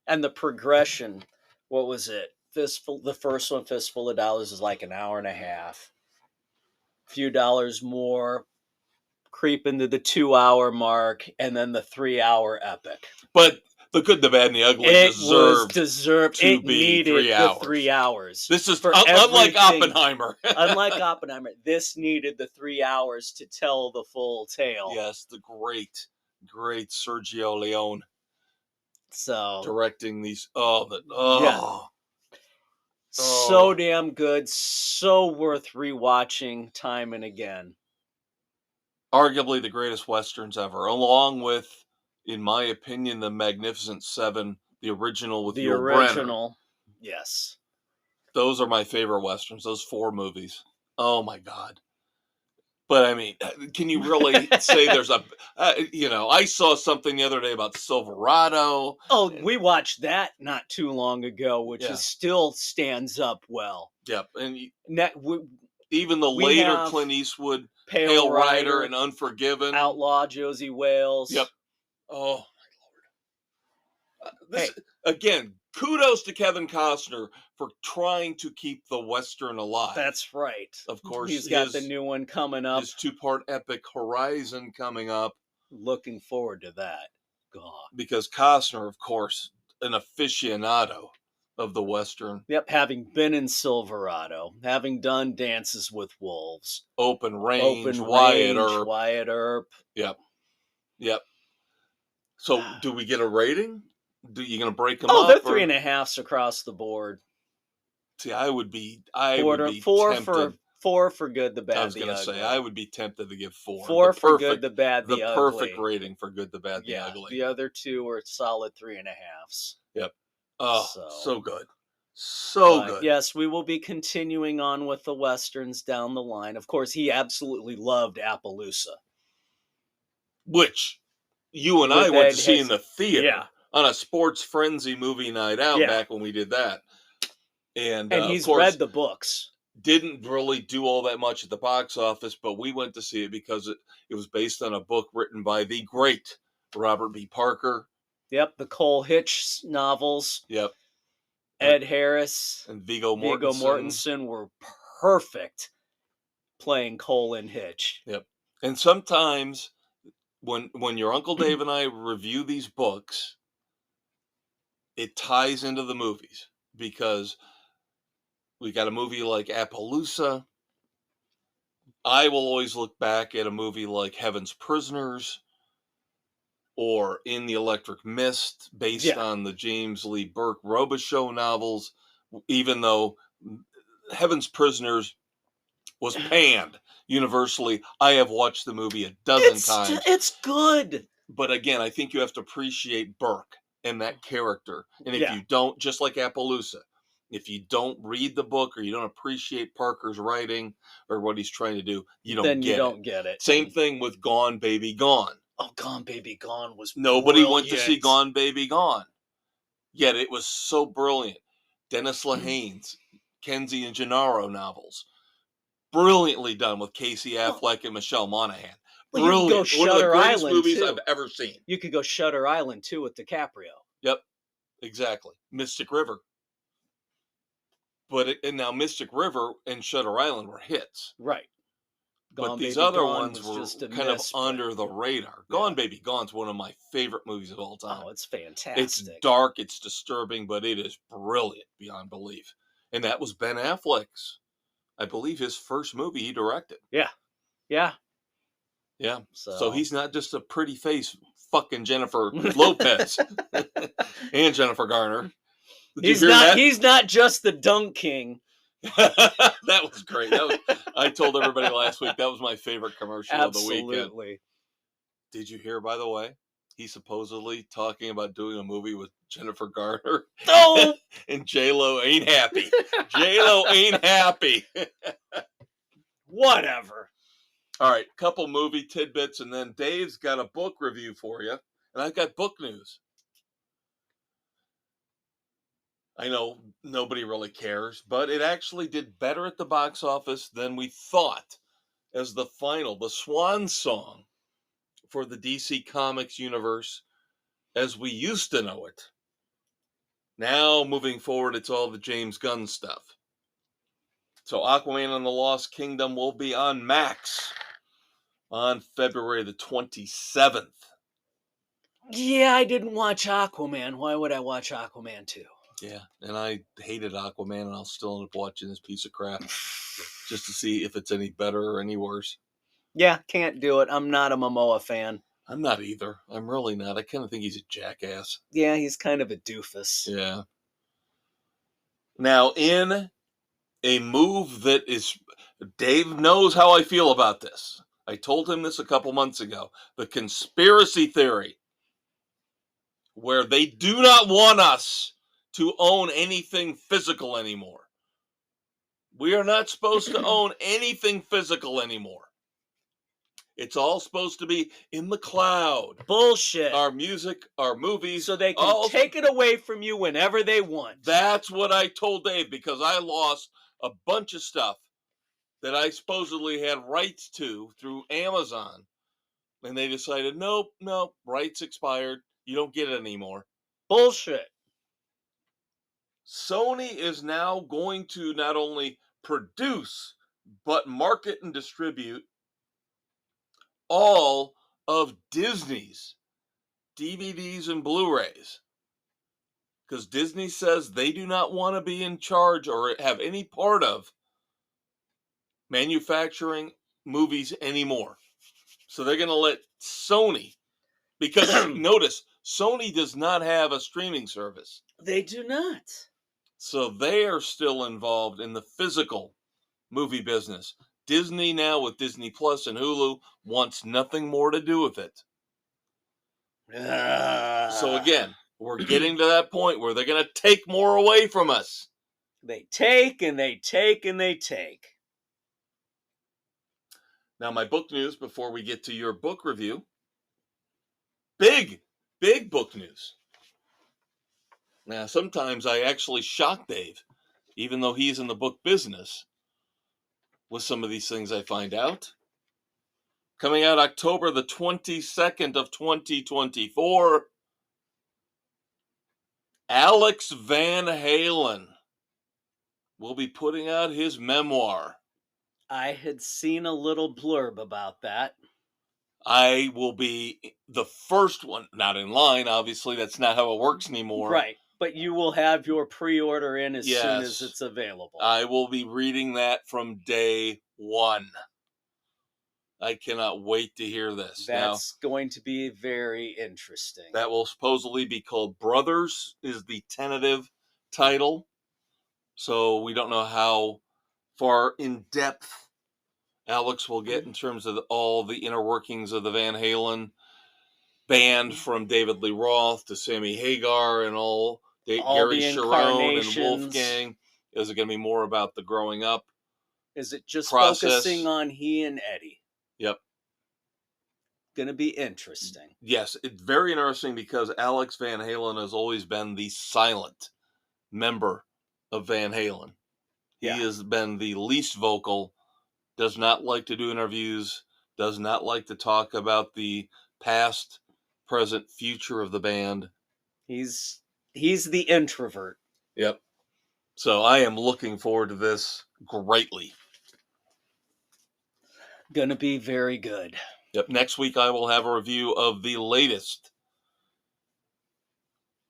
S2: And the progression, what was it? The first one, Fistful of Dollars, is like an hour and a half. Few Dollars More, creep into the 2-hour mark, and then the 3-hour epic.
S1: But The Good, the Bad, and the Ugly deserved to be 3 hours.
S2: The 3 hours.
S1: This is unlike Oppenheimer.
S2: Unlike Oppenheimer, this needed the 3 hours to tell the full tale.
S1: Yes, the great Sergio Leone.
S2: So
S1: directing these.
S2: So damn good, so worth rewatching time and again.
S1: Arguably the greatest westerns ever, along with, in my opinion, the Magnificent Seven, the original with Yul Brynner.
S2: Yes.
S1: Those are my favorite westerns. Those 4 movies. Oh my God. But I mean, can you really say there's a, I saw something the other day about Silverado.
S2: Oh, we watched that not too long ago, which still stands up well.
S1: Yep. And even the later Clint Eastwood, Pale Rider and Unforgiven.
S2: Outlaw Josie Wales.
S1: Yep. Oh, my Lord. Again, kudos to Kevin Costner for trying to keep the Western alive.
S2: That's right.
S1: Of course,
S2: he's got the new one coming up.
S1: His 2-part epic Horizon coming up.
S2: Looking forward to that. God.
S1: Because Costner, of course, an aficionado of the Western.
S2: Yep, having been in Silverado, having done Dances with Wolves.
S1: Open Range, Wyatt
S2: Earp.
S1: Yep. So, do we get a rating? You going to break them up?
S2: Oh, they're 3.5s across the board.
S1: See, I would be tempted.
S2: 4 for Good, the Bad, the Ugly.
S1: I was going to say, I would be tempted to give 4.
S2: 4 for Good, the Bad, the Ugly.
S1: The perfect rating for Good, the Bad, the Ugly.
S2: The other 2 are solid 3.5s.
S1: Yep. Oh, so good. So good.
S2: Yes, we will be continuing on with the Westerns down the line. Of course, he absolutely loved Appaloosa.
S1: Which you and I went to see in the theater on a Sports Frenzy movie night out back when we did that. And
S2: he's
S1: of course,
S2: read the books.
S1: Didn't really do all that much at the box office, but we went to see it because it was based on a book written by the great Robert B. Parker.
S2: Yep, the Cole Hitch novels.
S1: Yep.
S2: Ed Harris
S1: and Viggo Mortensen
S2: were perfect playing Cole and Hitch.
S1: Yep. And sometimes when your Uncle Dave and I review these books, it ties into the movies because we got a movie like Appaloosa. I will always look back at a movie like Heaven's Prisoners or In the Electric Mist, based on the James Lee Burke Robichaux novels, even though Heaven's Prisoners was panned. universally. I have watched the movie a dozen times.
S2: It's good.
S1: But again, I think you have to appreciate Burke and that character. And if you don't, just like Appaloosa, if you don't read the book or you don't appreciate Parker's writing or what he's trying to do, you don't get it. Same thing with Gone Baby Gone.
S2: Oh, Gone Baby Gone was
S1: Nobody went to see Gone Baby Gone. Yet it was so brilliant. Dennis Lehane's Kenzie and Gennaro novels. Brilliantly done with Casey Affleck and Michelle Monaghan.
S2: Well, you could go Shutter
S1: One of the greatest
S2: Island
S1: movies
S2: too.
S1: I've ever seen.
S2: You could go Shutter Island too with DiCaprio.
S1: Yep, exactly. Mystic River. And now Mystic River and Shutter Island were hits.
S2: Right.
S1: But these other ones were kind of under the radar. Gone Baby Gone's one of my favorite movies of all time.
S2: Oh, it's fantastic.
S1: It's dark, it's disturbing, but it is brilliant beyond belief. And that was Ben Affleck's, I believe, his first movie he directed.
S2: Yeah. Yeah.
S1: Yeah. So he's not just a pretty face fucking Jennifer Lopez and Jennifer Garner.
S2: He's not just the Dunk King.
S1: That was great. I told everybody last week that was my favorite commercial of the weekend. Absolutely. Did you hear, by the way, he's supposedly talking about doing a movie with Jennifer Garner?
S2: Oh!
S1: And J-Lo ain't happy. J-Lo ain't happy.
S2: Whatever.
S1: All right, couple movie tidbits, and then Dave's got a book review for you, and I've got book news. I know nobody really cares, but it actually did better at the box office than we thought as the swan song for the DC Comics universe as we used to know it. Now, moving forward, it's all the James Gunn stuff. So Aquaman and the Lost Kingdom will be on Max on February the 27th.
S2: Yeah, I didn't watch Aquaman. Why would I watch Aquaman 2?
S1: Yeah, and I hated Aquaman, and I'll still end up watching this piece of crap just to see if it's any better or any worse.
S2: Yeah, can't do it. I'm not a Momoa fan.
S1: I'm not either. I'm really not. I kind of think he's a jackass.
S2: Yeah, he's kind of a doofus.
S1: Yeah. Now, in a move that is... Dave knows how I feel about this. I told him this a couple months ago. The conspiracy theory, where they do not want us to own anything physical anymore. We are not supposed to own anything physical anymore. It's all supposed to be in the cloud.
S2: Bullshit.
S1: Our music, our movies.
S2: So they can take it away from you whenever they want.
S1: That's what I told Dave, because I lost a bunch of stuff that I supposedly had rights to through Amazon. And they decided, nope, rights expired. You don't get it anymore.
S2: Bullshit.
S1: Sony is now going to not only produce, but market and distribute all of Disney's DVDs and Blu-rays. Because Disney says they do not want to be in charge or have any part of manufacturing movies anymore. So they're going to let Sony, because notice, Sony does not have a streaming service.
S2: They do not.
S1: So they are still involved in the physical movie business. Disney now with Disney Plus and Hulu wants nothing more to do with it. So again, we're getting to that point where they're going to take more away from us.
S2: They take and they take and they take.
S1: Now, my book news before we get to your book review. Big book news. Now, sometimes I actually shock Dave, even though he's in the book business, with some of these things I find out. Coming out October the 22nd of 2024, Alex Van Halen will be putting out his memoir.
S2: I had seen a little blurb about that.
S1: I will be the first one, not in line, obviously, that's not how it works anymore.
S2: Right, but you will have your pre-order in as soon as it's available.
S1: I will be reading that from day one. I cannot wait to hear this.
S2: That's going to be very interesting.
S1: That will supposedly be called Brothers, is the tentative title. So we don't know how far in depth Alex will get in terms of all the inner workings of the Van Halen band, from David Lee Roth to Sammy Hagar and all Gary
S2: the
S1: Cherone and Wolfgang. Is it going to be more about the growing up?
S2: Is it just
S1: process?
S2: Focusing on he and Eddie?
S1: Yep.
S2: Going to be interesting.
S1: Yes, it's very interesting because Alex Van Halen has always been the silent member of Van Halen. He has been the least vocal, does not like to do interviews, does not like to talk about the past, present, future of the band.
S2: He's the introvert.
S1: Yep. So I am looking forward to this greatly.
S2: Gonna be very good.
S1: Yep. Next week I will have a review of the latest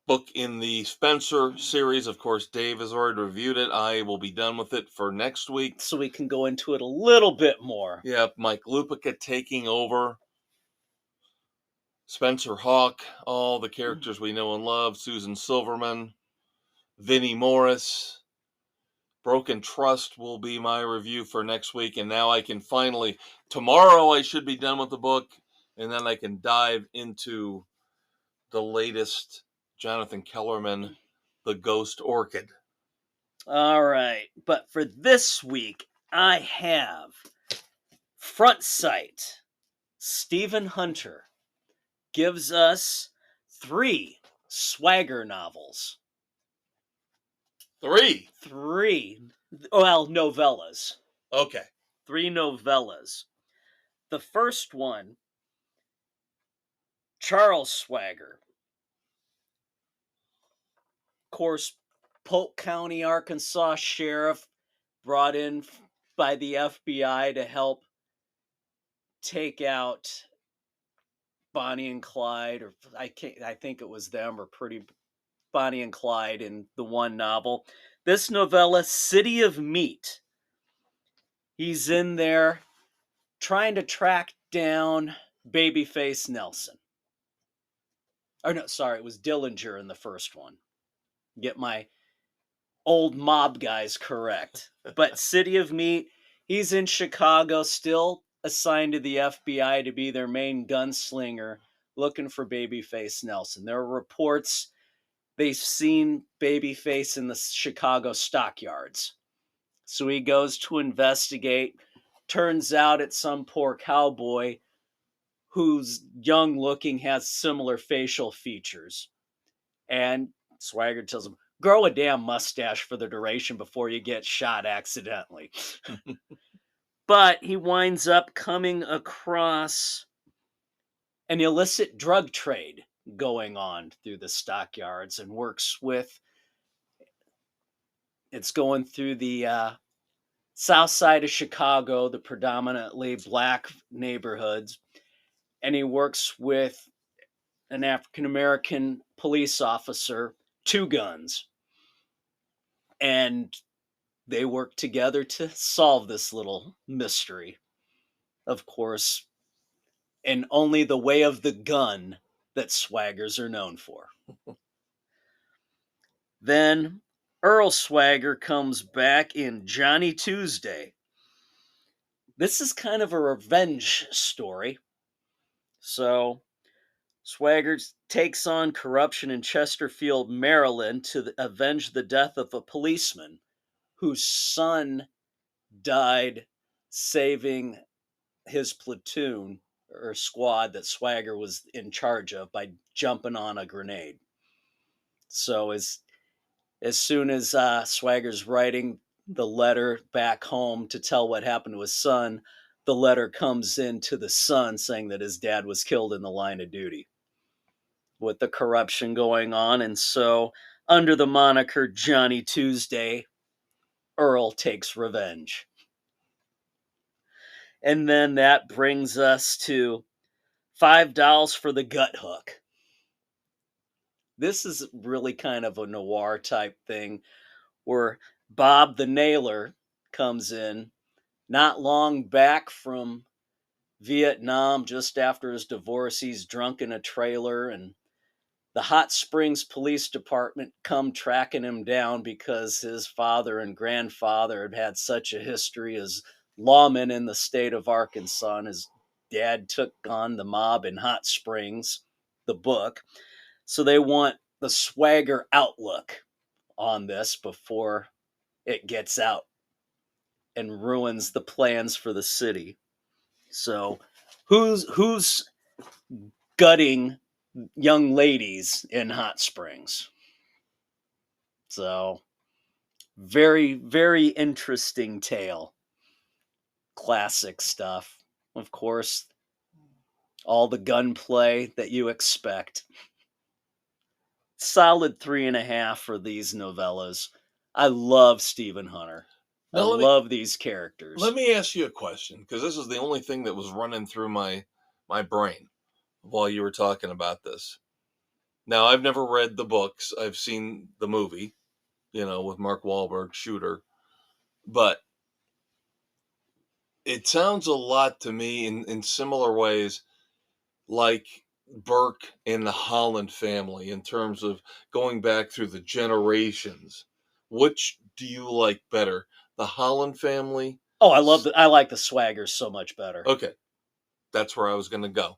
S1: book in the Spencer series. Of course, Dave has already reviewed it. I will be done with it for next week,
S2: so we can go into it a little bit more.
S1: Yep. Mike Lupica taking over. Spencer Hawk, all the characters we know and love. Susan Silverman, Vinnie Morris. Broken Trust will be my review for next week. And now I can finally, tomorrow I should be done with the book. And then I can dive into the latest Jonathan Kellerman, The Ghost Orchid.
S2: All right. But for this week, I have Front Sight. Stephen Hunter gives us 3 swagger novels.
S1: 3?
S2: 3. Well, novellas.
S1: Okay.
S2: 3 novellas. The first one, Charles Swagger. Of course, Polk County, Arkansas sheriff, brought in by the FBI to help take out Bonnie and Clyde, or I think it was them, or Bonnie and Clyde in the one novel. This novella, City of Meat. He's in there trying to track down Babyface Nelson. Or no, sorry, it was Dillinger in the first one. Get my old mob guys correct. But City of Meat, he's in Chicago, still assigned to the FBI to be their main gunslinger, looking for Babyface Nelson. There are reports they've seen Babyface in the Chicago stockyards. So he goes to investigate. Turns out it's some poor cowboy who's young looking, has similar facial features. And Swagger tells him, grow a damn mustache for the duration before you get shot accidentally. But he winds up coming across an illicit drug trade going on through the stockyards, and works with, it's going through the south side of Chicago, the predominantly black neighborhoods, and he works with an African-American police officer, 2 guns, and they work together to solve this little mystery. Of course, in only the way of the gun that Swaggers are known for. Then Earl Swagger comes back in Johnny Tuesday. This is kind of a revenge story. So Swagger takes on corruption in Chesterfield, Maryland to avenge the death of a policeman whose son died saving his platoon or squad that Swagger was in charge of by jumping on a grenade. So as soon as Swagger's writing the letter back home to tell what happened to his son, the letter comes in to the son saying that his dad was killed in the line of duty, with the corruption going on. And so, under the moniker Johnny Tuesday, Earl takes revenge. And then that brings us to $5 for the Gut Hook. This is really kind of a noir type thing where Bob the Nailer comes in not long back from Vietnam, just after his divorce. He's drunk in a trailer, and the Hot Springs Police Department come tracking him down because his father and grandfather had had such a history as lawman in the state of Arkansas, and his dad took on the mob in Hot Springs, the book. So they want the swagger outlook on this before it gets out and ruins the plans for the city. So who's gutting young ladies in Hot Springs? So very, very interesting tale. Classic stuff. Of course, all the gunplay that you expect. Solid 3.5 for these novellas. I love Stephen Hunter. I love these characters.
S1: Let me ask you a question, because this is the only thing that was running through my brain while you were talking about this. Now, I've never read the books. I've seen the movie, with Mark Wahlberg, Shooter. But it sounds a lot to me in similar ways like Burke and the Holland family in terms of going back through the generations. Which do you like better? The Holland family?
S2: Oh, I like the Swaggers so much better.
S1: Okay. That's where I was going to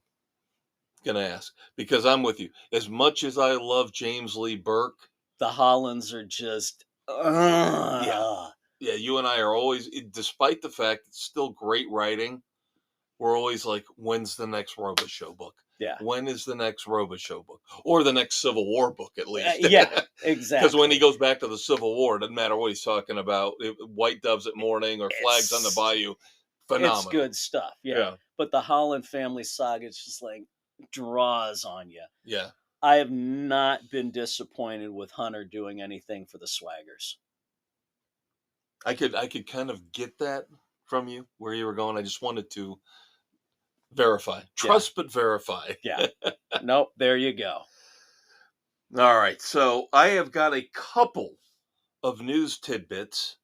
S1: ask, because I'm with you. As much as I love James Lee Burke,
S2: the Hollands are just
S1: yeah, you and I are always, despite the fact it's still great writing, we're always like, when's the next Robichaux book?
S2: Yeah.
S1: When is the next Robichaux book? Or the next Civil War book, at least.
S2: Yeah, exactly.
S1: Because when he goes back to the Civil War, it doesn't matter what he's talking about. White Doves at Morning or Flags on the Bayou. Phenomenal.
S2: It's good stuff. Yeah. But the Holland family saga, it's just like draws on you.
S1: Yeah.
S2: I have not been disappointed with Hunter doing anything for the Swaggers.
S1: I could kind of get that from you, where you were going. I just wanted to verify. Trust but verify.
S2: Yeah. Nope, there you go.
S1: All right. So I have got a couple of news tidbits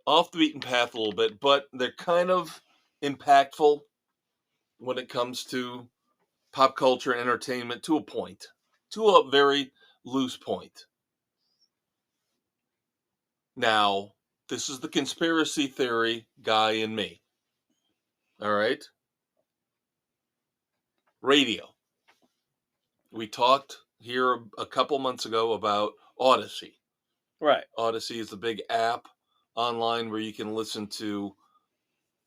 S1: off the beaten path a little bit, but they're kind of impactful when it comes to pop culture and entertainment to a point, to a very loose point. Now, this is the conspiracy theory guy in me. All right? Radio. We talked here a couple months ago about Odyssey.
S2: Right.
S1: Odyssey is the big app online where you can listen to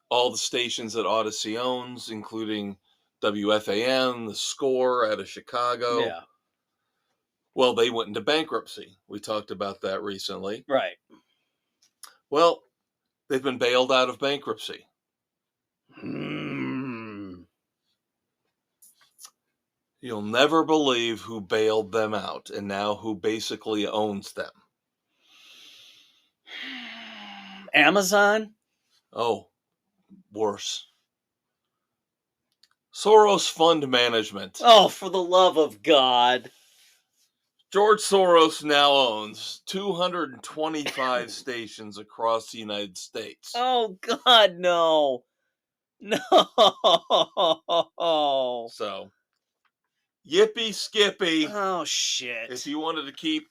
S1: all the stations that Odyssey owns, including WFAN, The Score out of Chicago.
S2: Yeah.
S1: Well, they went into bankruptcy. We talked about that recently.
S2: Right.
S1: Well, they've been bailed out of bankruptcy. You'll never believe who bailed them out and now who basically owns them.
S2: Amazon?
S1: Oh, worse. Soros Fund Management.
S2: Oh, for the love of God.
S1: George Soros now owns 225 stations across the United States.
S2: Oh, God, no. No.
S1: So, yippee skippy.
S2: Oh, shit.
S1: If you wanted to keep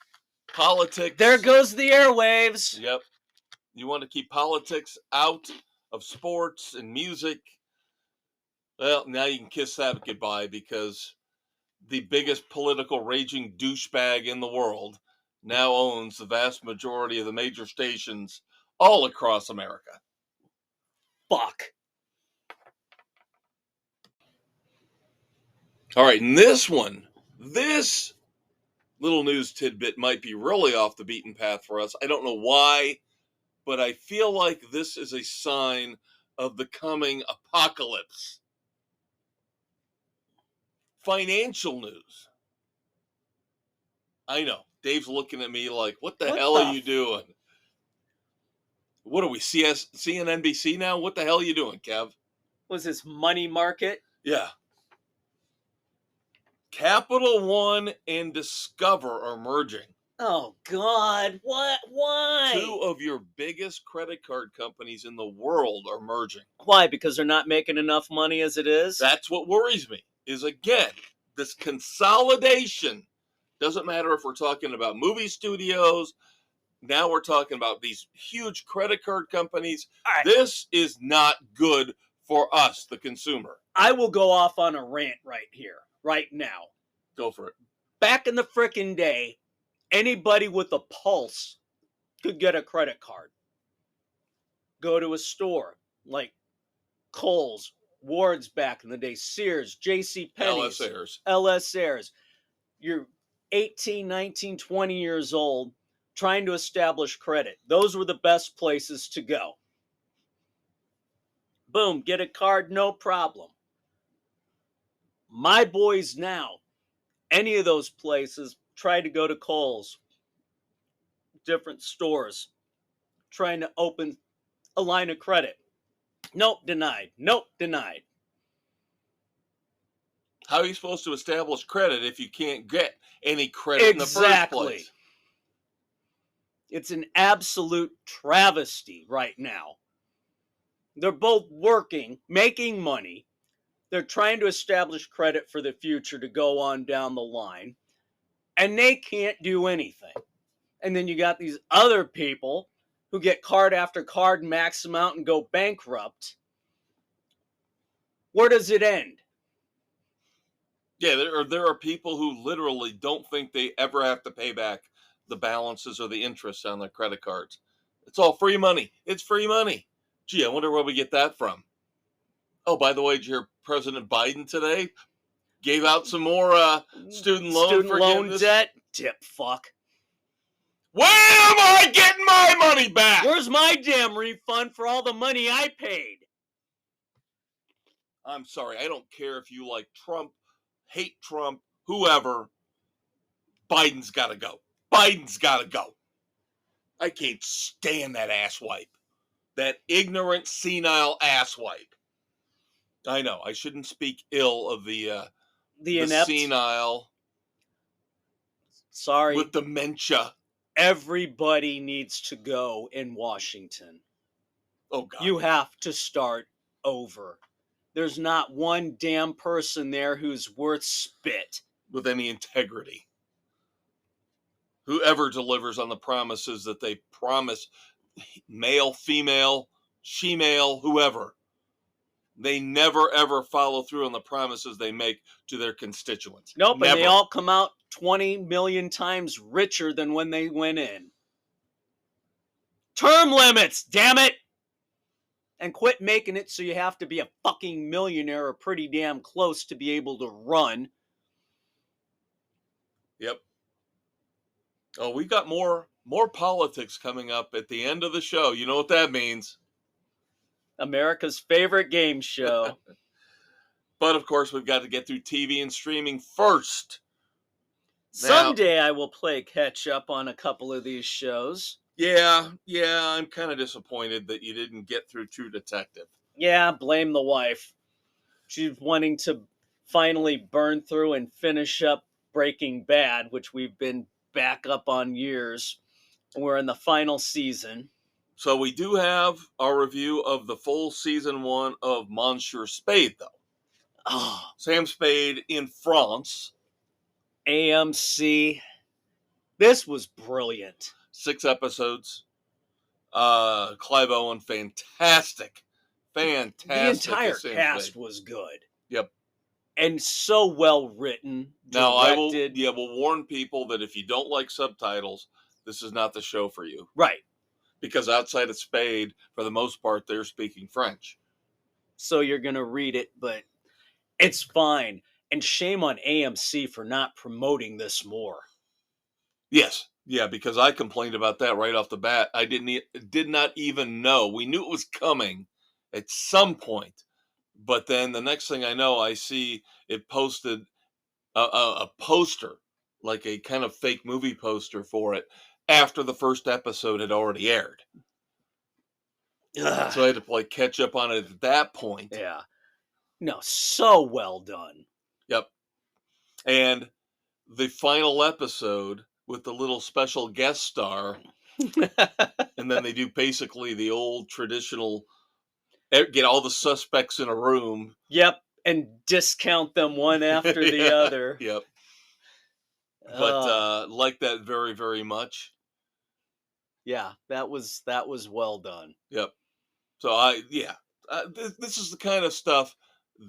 S1: politics...
S2: There goes the airwaves.
S1: Yep. You want to keep politics out of sports and music, well, now you can kiss that goodbye, because the biggest political raging douchebag in the world now owns the vast majority of the major stations all across America.
S2: Fuck.
S1: All right, and this little news tidbit might be really off the beaten path for us. I don't know why, but I feel like this is a sign of the coming apocalypse. Financial news. I know. Dave's looking at me like, what the hell are you doing? What are we, CNBC now? What the hell are you doing, Kev?
S2: Was this Money Market?
S1: Yeah. Capital One and Discover are merging.
S2: Oh, God. What? Why?
S1: 2 of your biggest credit card companies in the world are merging.
S2: Why? Because they're not making enough money as it is?
S1: That's what worries me, is, again, this consolidation. Doesn't matter if we're talking about movie studios, Now we're talking about these huge credit card companies.
S2: Right.
S1: This is not good for us, the consumer.
S2: I will go off on a rant right here, right now.
S1: Go for it.
S2: Back in the frickin' day, anybody with a pulse could get a credit card. Go to a store like Kohl's, Ward's back in the day, Sears, J.C. Penney's, LS Airs. You're 18, 19, 20 years old trying to establish credit. Those were the best places to go. Boom, get a card, no problem. My boys now, any of those places, try to go to Kohl's, different stores, trying to open a line of credit. Nope, denied. Nope, denied.
S1: How are you supposed to establish credit if you can't get any credit in the first place?
S2: It's an absolute travesty right now. They're both working, making money. They're trying to establish credit for the future to go on down the line. And they can't do anything. And then you got these other people who get card after card, max them out, and go bankrupt. Where does it end?
S1: Yeah, there are people who literally don't think they ever have to pay back the balances or the interest on their credit cards. It's all free money. It's free money. Gee, I wonder where we get that from. Oh, by the way, did you hear President Biden today gave out some more student loan
S2: debt? Tip fuck.
S1: When am I getting my money back?
S2: Where's my damn refund for all the money I paid?
S1: I'm sorry. I don't care if you like Trump, hate Trump, whoever. Biden's got to go. Biden's got to go. I can't stand that asswipe. That ignorant, senile asswipe. I know. I shouldn't speak ill of the
S2: inept,
S1: senile.
S2: Sorry.
S1: With dementia.
S2: Everybody needs to go in Washington.
S1: Oh, God.
S2: You have to start over. There's not one damn person there who's worth spit.
S1: With any integrity. Whoever delivers on the promises that they promise, male, female, she-male, whoever, they never, ever follow through on the promises they make to their constituents.
S2: Nope,
S1: never.
S2: And they all come out 20 million times richer than when they went in. Term limits, damn it! And quit making it so you have to be a fucking millionaire or pretty damn close to be able to run.
S1: Yep. Oh, we got more politics coming up at the end of the show. You know what that means.
S2: America's favorite game show.
S1: But, of course, we've got to get through TV and streaming first.
S2: Someday I will play catch up on a couple of these shows.
S1: Yeah, I'm kind of disappointed that you didn't get through True Detective.
S2: Yeah, blame the wife. She's wanting to finally burn through and finish up Breaking Bad, which we've been back up on years. We're in the final season.
S1: So we do have our review of the full season 1 of Monsieur Spade, though.
S2: Oh.
S1: Sam Spade in France.
S2: AMC. This was brilliant.
S1: 6 episodes. Clive Owen, fantastic.
S2: The entire cast was good.
S1: Yep.
S2: And so well written.
S1: Now, I will warn people that if you don't like subtitles, this is not the show for you.
S2: Right.
S1: Because outside of Spade, for the most part, they're speaking French.
S2: So you're going to read it, but it's fine. And shame on AMC for not promoting this more.
S1: Yes. Yeah, because I complained about that right off the bat. I did not even know. We knew it was coming at some point. But then the next thing I know, I see it posted a poster, like a kind of fake movie poster for it, after the first episode had already aired.
S2: Ugh.
S1: So I had to catch up on it at that point.
S2: Yeah. No, so well done.
S1: Yep. And the final episode with the little special guest star, and then they do basically the old traditional, get all the suspects in a room.
S2: Yep. And discount them one after the other.
S1: Yep. But like that very, very much.
S2: Yeah, that was well done.
S1: Yep. So this is the kind of stuff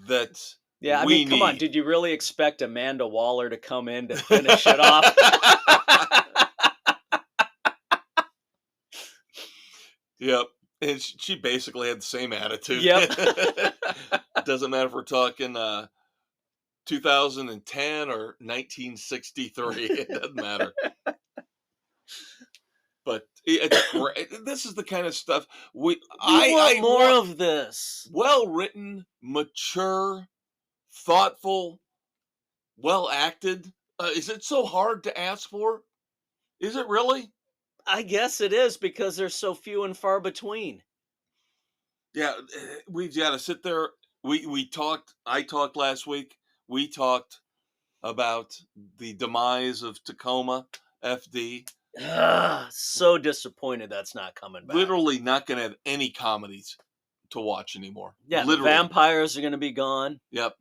S1: that
S2: Yeah, I
S1: we
S2: mean, come on,
S1: need.
S2: did you really expect Amanda Waller to come in to finish it off?
S1: Yep. And she basically had the same attitude.
S2: Yep.
S1: Doesn't matter if we're talking 2010 or 1963. It doesn't matter. But it's great. This is the kind of stuff
S2: I want more
S1: want
S2: of this.
S1: well-written, mature, thoughtful, well acted. Is it so hard to ask for? Is it really?
S2: I guess it is because they're so few and far between.
S1: Yeah, we've got to sit there. We talked. I talked last week. We talked about the demise of Tacoma FD.
S2: So disappointed that's not coming back.
S1: Literally not going to have any comedies to watch anymore.
S2: Yeah,
S1: literally.
S2: The vampires are going to be gone.
S1: Yep.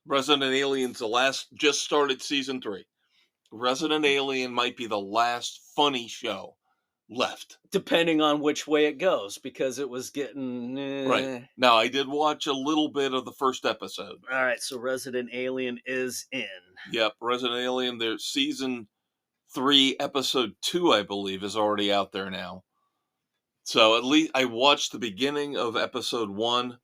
S1: Resident Alien's just started season 3. Resident Alien might be the last funny show left.
S2: Depending on which way it goes, because it was getting...
S1: Right. Now, I did watch a little bit of the first episode.
S2: All right, so Resident Alien is in.
S1: Yep, Resident Alien, their season 3, episode 2, I believe, is already out there now. So at least I watched the beginning of episode 1.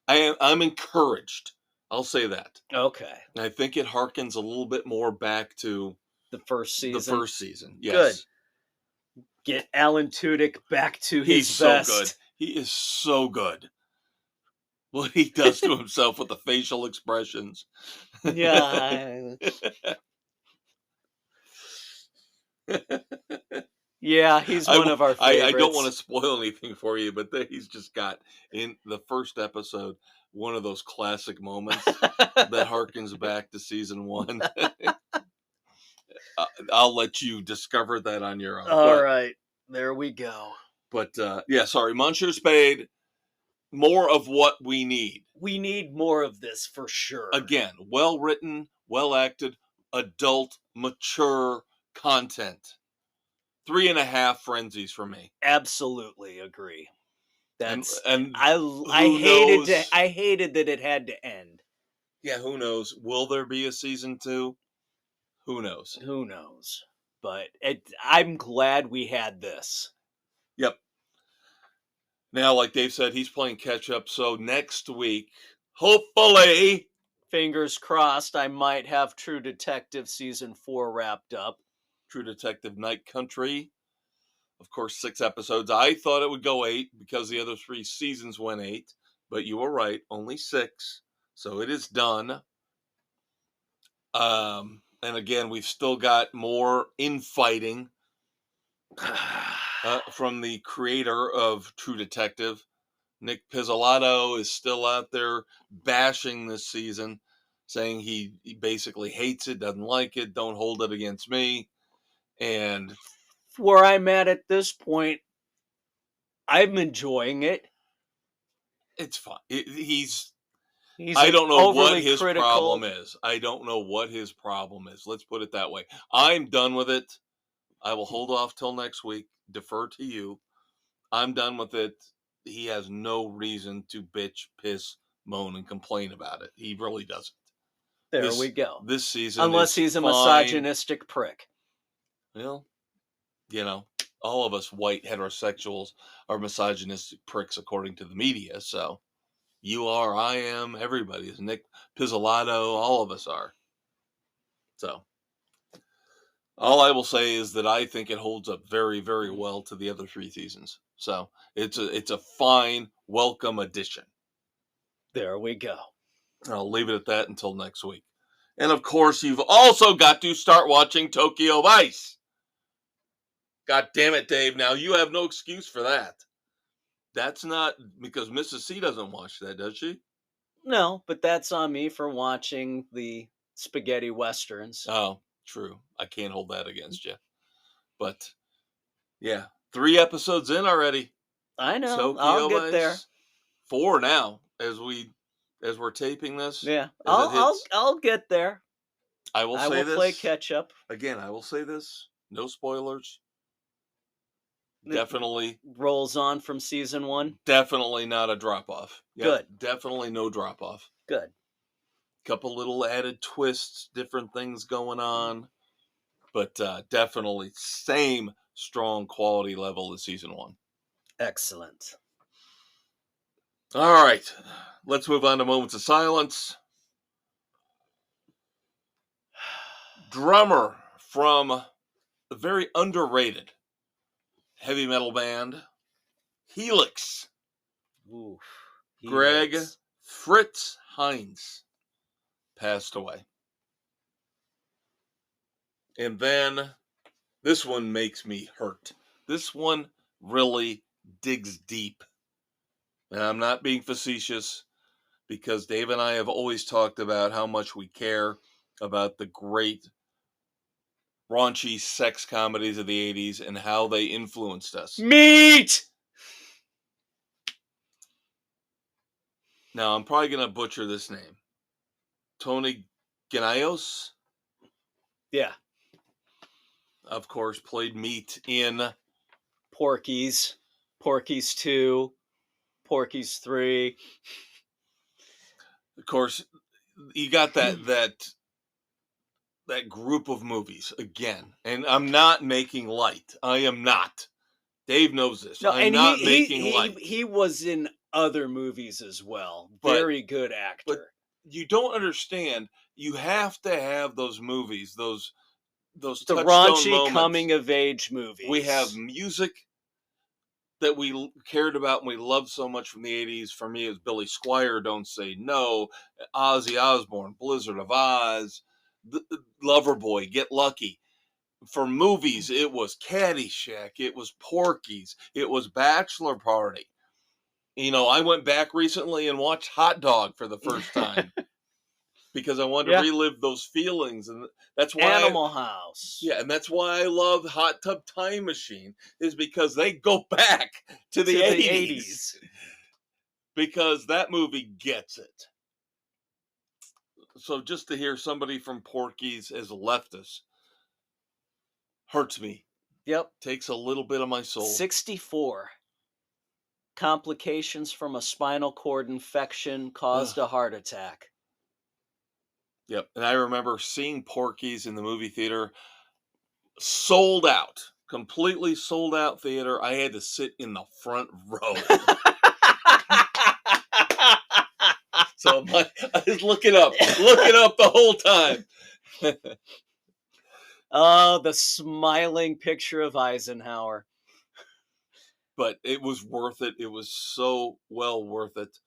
S1: I'm encouraged. I'll say that.
S2: Okay.
S1: I think it harkens a little bit more back to
S2: the first season.
S1: The first season, yes.
S2: Good. Get Alan Tudyk back to his best.
S1: So good. He is so good. What he does to himself with the facial expressions.
S2: Yeah. Yeah, he's one of our favorites.
S1: I don't want to spoil anything for you, but he's just got, in the first episode, one of those classic moments that harkens back to season 1. I'll let you discover that on your own.
S2: All right. There we go.
S1: But, sorry, Monsieur Spade, more of what we need.
S2: We need more of this for sure.
S1: Again, well-written, well-acted, adult, mature content. 3.5 frenzies for me.
S2: Absolutely agree. That's
S1: and
S2: I hated that it had to end.
S1: Yeah, who knows? Will there be a season 2? Who knows?
S2: Who knows? But I'm glad we had this.
S1: Yep. Now, like Dave said, he's playing catch up. So next week, hopefully,
S2: fingers crossed, I might have True Detective season 4 wrapped up.
S1: True Detective Night Country. Of course, 6 episodes. I thought it would go 8 because the other 3 seasons went 8. But you were right, only 6. So it is done. And again, we've still got more infighting from the creator of True Detective. Nick Pizzolatto is still out there bashing this season, saying he basically hates it, doesn't like it, don't hold it against me. And
S2: where I'm at this point, I'm enjoying it.
S1: It's fine. I don't know what his problem is. I don't know what his problem is. Let's put it that way. I'm done with it. I will hold off till next week. Defer to you. I'm done with it. He has no reason to bitch, piss, moan, and complain about it. He really doesn't.
S2: There we go.
S1: This season,
S2: unless he's a misogynistic prick.
S1: Well, all of us white heterosexuals are misogynistic pricks according to the media. So you are, I am, everybody is. Nick Pizzolatto, all of us are. So all I will say is that I think it holds up very, very well to the other 3 seasons. So it's a fine, welcome addition.
S2: There we go.
S1: I'll leave it at that until next week. And of course, you've also got to start watching Tokyo Vice. God damn it, Dave. Now, you have no excuse for that. That's not because Mrs. C doesn't watch that, does she?
S2: No, but that's on me for watching the spaghetti westerns.
S1: Oh, true. I can't hold that against you. But, yeah, 3 episodes in already.
S2: I know. Tokyo I'll get Vice. There.
S1: 4 now, as we're taping this.
S2: Yeah, I'll get there.
S1: I will
S2: play catch up.
S1: Again, I will say this. No spoilers. Definitely.
S2: Rolls on from season 1?
S1: Definitely not a drop-off. Yep,
S2: good.
S1: Definitely no drop-off.
S2: Good.
S1: Couple little added twists, different things going on. But definitely same strong quality level as season 1.
S2: Excellent.
S1: All right. Let's move on to moments of silence. Drummer from a very underrated heavy metal band, Helix.
S2: Ooh,
S1: Greg Fritz Heinz passed away. And then this one makes me hurt. This one really digs deep. And I'm not being facetious, because Dave and I have always talked about how much we care about the great raunchy sex comedies of the 80s and how they influenced us.
S2: Meat!
S1: Now, I'm probably going to butcher this name. Tony Ganaios?
S2: Yeah.
S1: Of course, played Meat in
S2: Porky's 2, Porky's 3.
S1: Of course, you got that group of movies again. And I'm not making light. I am not. Dave knows this.
S2: No,
S1: I'm not making light.
S2: He was in other movies as well. Very good actor.
S1: But you don't understand. You have to have those movies, those
S2: the
S1: touchstone
S2: raunchy
S1: moments.
S2: coming of age movies.
S1: We have music that we cared about and we loved so much from the 80s. For me, it was Billy Squier, Don't Say No, Ozzy Osbourne, Blizzard of Oz, Loverboy, Get Lucky. For movies, it was Caddyshack, it was Porky's, it was Bachelor Party. You know, I went back recently and watched Hot Dog for the first time because I wanted to relive those feelings, and that's why
S2: Animal House.
S1: Yeah, and that's why I love Hot Tub Time Machine, is because they go back to the 80s. Because that movie gets it. So just to hear somebody from Porky's has left us hurts me.
S2: Yep.
S1: Takes a little bit of my soul.
S2: 64. Complications from a spinal cord infection caused a heart attack.
S1: Yep. And I remember seeing Porky's in the movie theater, sold out, completely sold out theater. I had to sit in the front row. So I was looking up the whole time.
S2: Oh, the smiling picture of Eisenhower.
S1: But it was worth it. It was so well worth it.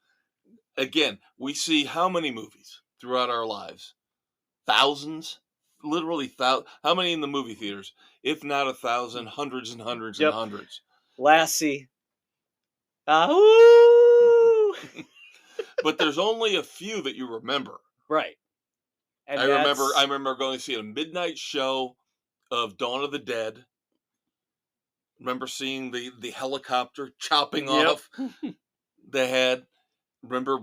S1: Again, we see how many movies throughout our lives? Thousands? Literally thousands. How many in the movie theaters? If not 1,000, hundreds and hundreds and hundreds.
S2: Lassie. Ahoo!
S1: But there's only a few that you remember.
S2: Right.
S1: And I remember going to see a midnight show of Dawn of the Dead. Remember seeing the helicopter chopping off the head. Remember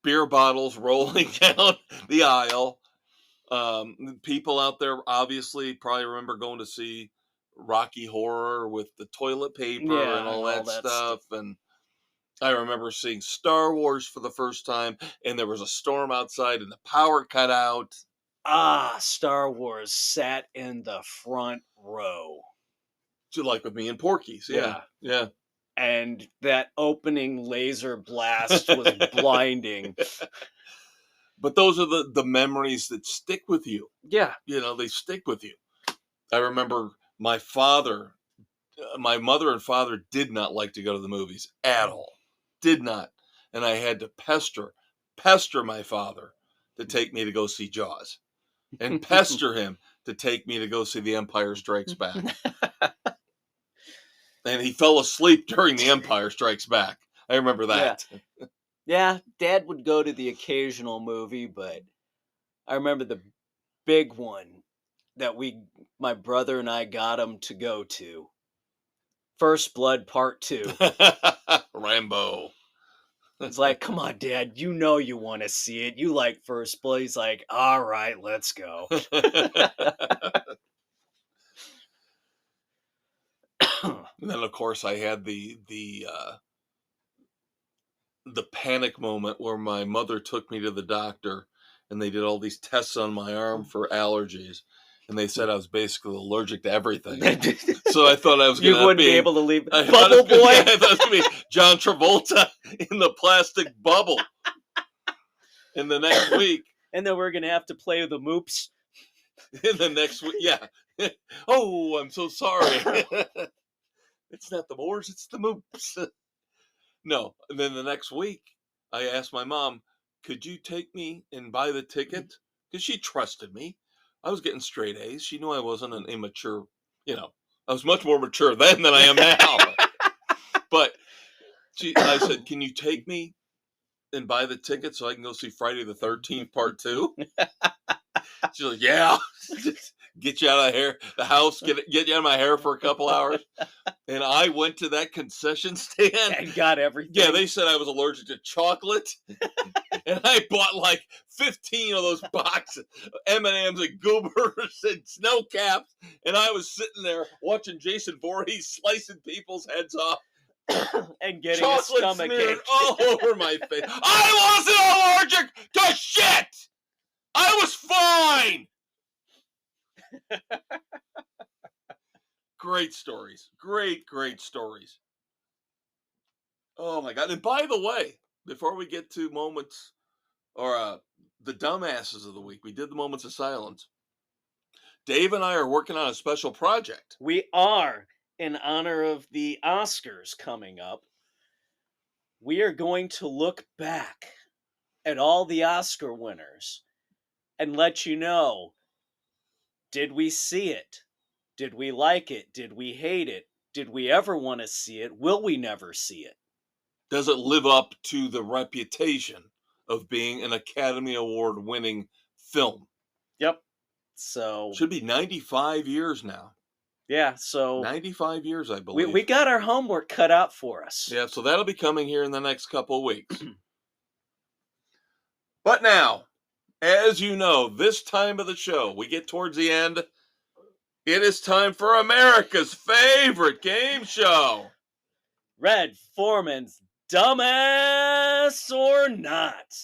S1: beer bottles rolling down the aisle. People out there obviously probably remember going to see Rocky Horror with the toilet paper and all that stuff. And I remember seeing Star Wars for the first time, and there was a storm outside and the power cut out.
S2: Star Wars sat in the front row.
S1: Like with me and Porky's. Yeah.
S2: And that opening laser blast was blinding.
S1: But those are the memories that stick with you.
S2: Yeah.
S1: You know, they stick with you. I remember my mother and father did not like to go to the movies at all. Did not. And I had to pester my father to take me to go see Jaws. And pester him to take me to go see The Empire Strikes Back. And he fell asleep during The Empire Strikes Back. I remember that.
S2: Yeah, Dad would go to the occasional movie, but I remember the big one that my brother and I got him to go to. First Blood Part 2.
S1: Rambo.
S2: It's like, come on, Dad, you know you want to see it. You like First Blood. He's like, all right, let's go.
S1: And then, of course, I had the panic moment where my mother took me to the doctor and they did all these tests on my arm for allergies. And they said I was basically allergic to everything. So I thought I was going to
S2: You wouldn't be able to leave. Bubble Boy?
S1: I thought it was going to be John Travolta in the plastic bubble. And the next week.
S2: And then we're going to have to play the moops.
S1: In the next week, yeah. Oh, I'm so sorry. It's not the Moors, it's the moops. No. And then the next week, I asked my mom, could you take me and buy the ticket? Because she trusted me. I was getting straight A's. She knew I wasn't an immature, I was much more mature then than I am now. But I said, can you take me and buy the ticket so I can go see Friday the 13th Part 2? She's like, yeah. Get you out of the house, get you out of my hair for a couple hours. And I went to that concession stand.
S2: And got everything.
S1: Yeah, they said I was allergic to chocolate. And I bought like 15 of those boxes of M&Ms and Goobers and Snow Caps. And I was sitting there watching Jason Voorhees slicing people's heads off.
S2: And getting a stomach ache
S1: all over my face. I wasn't allergic to shit! I was fine! Great stories. Great stories. Oh my God. And by the way, before we get to moments or the dumbasses of the week, we did the moments of silence. Dave and I are working on a special project.
S2: We are, in honor of the Oscars coming up. We are going to look back at all the Oscar winners and let you know, did we see it? Did we like it? Did we hate it? Did we ever want to see it? Will we never see it?
S1: Does it live up to the reputation of being an Academy Award winning film?
S2: Yep. So
S1: should be 95 years now.
S2: Yeah, so
S1: 95 years, I believe.
S2: We got our homework cut out for us.
S1: Yeah, so that'll be coming here in the next couple of weeks. But now, as you know, this time of the show, we get towards the end. It is time for America's favorite game show.
S2: Red Foreman's Dumbass or Not.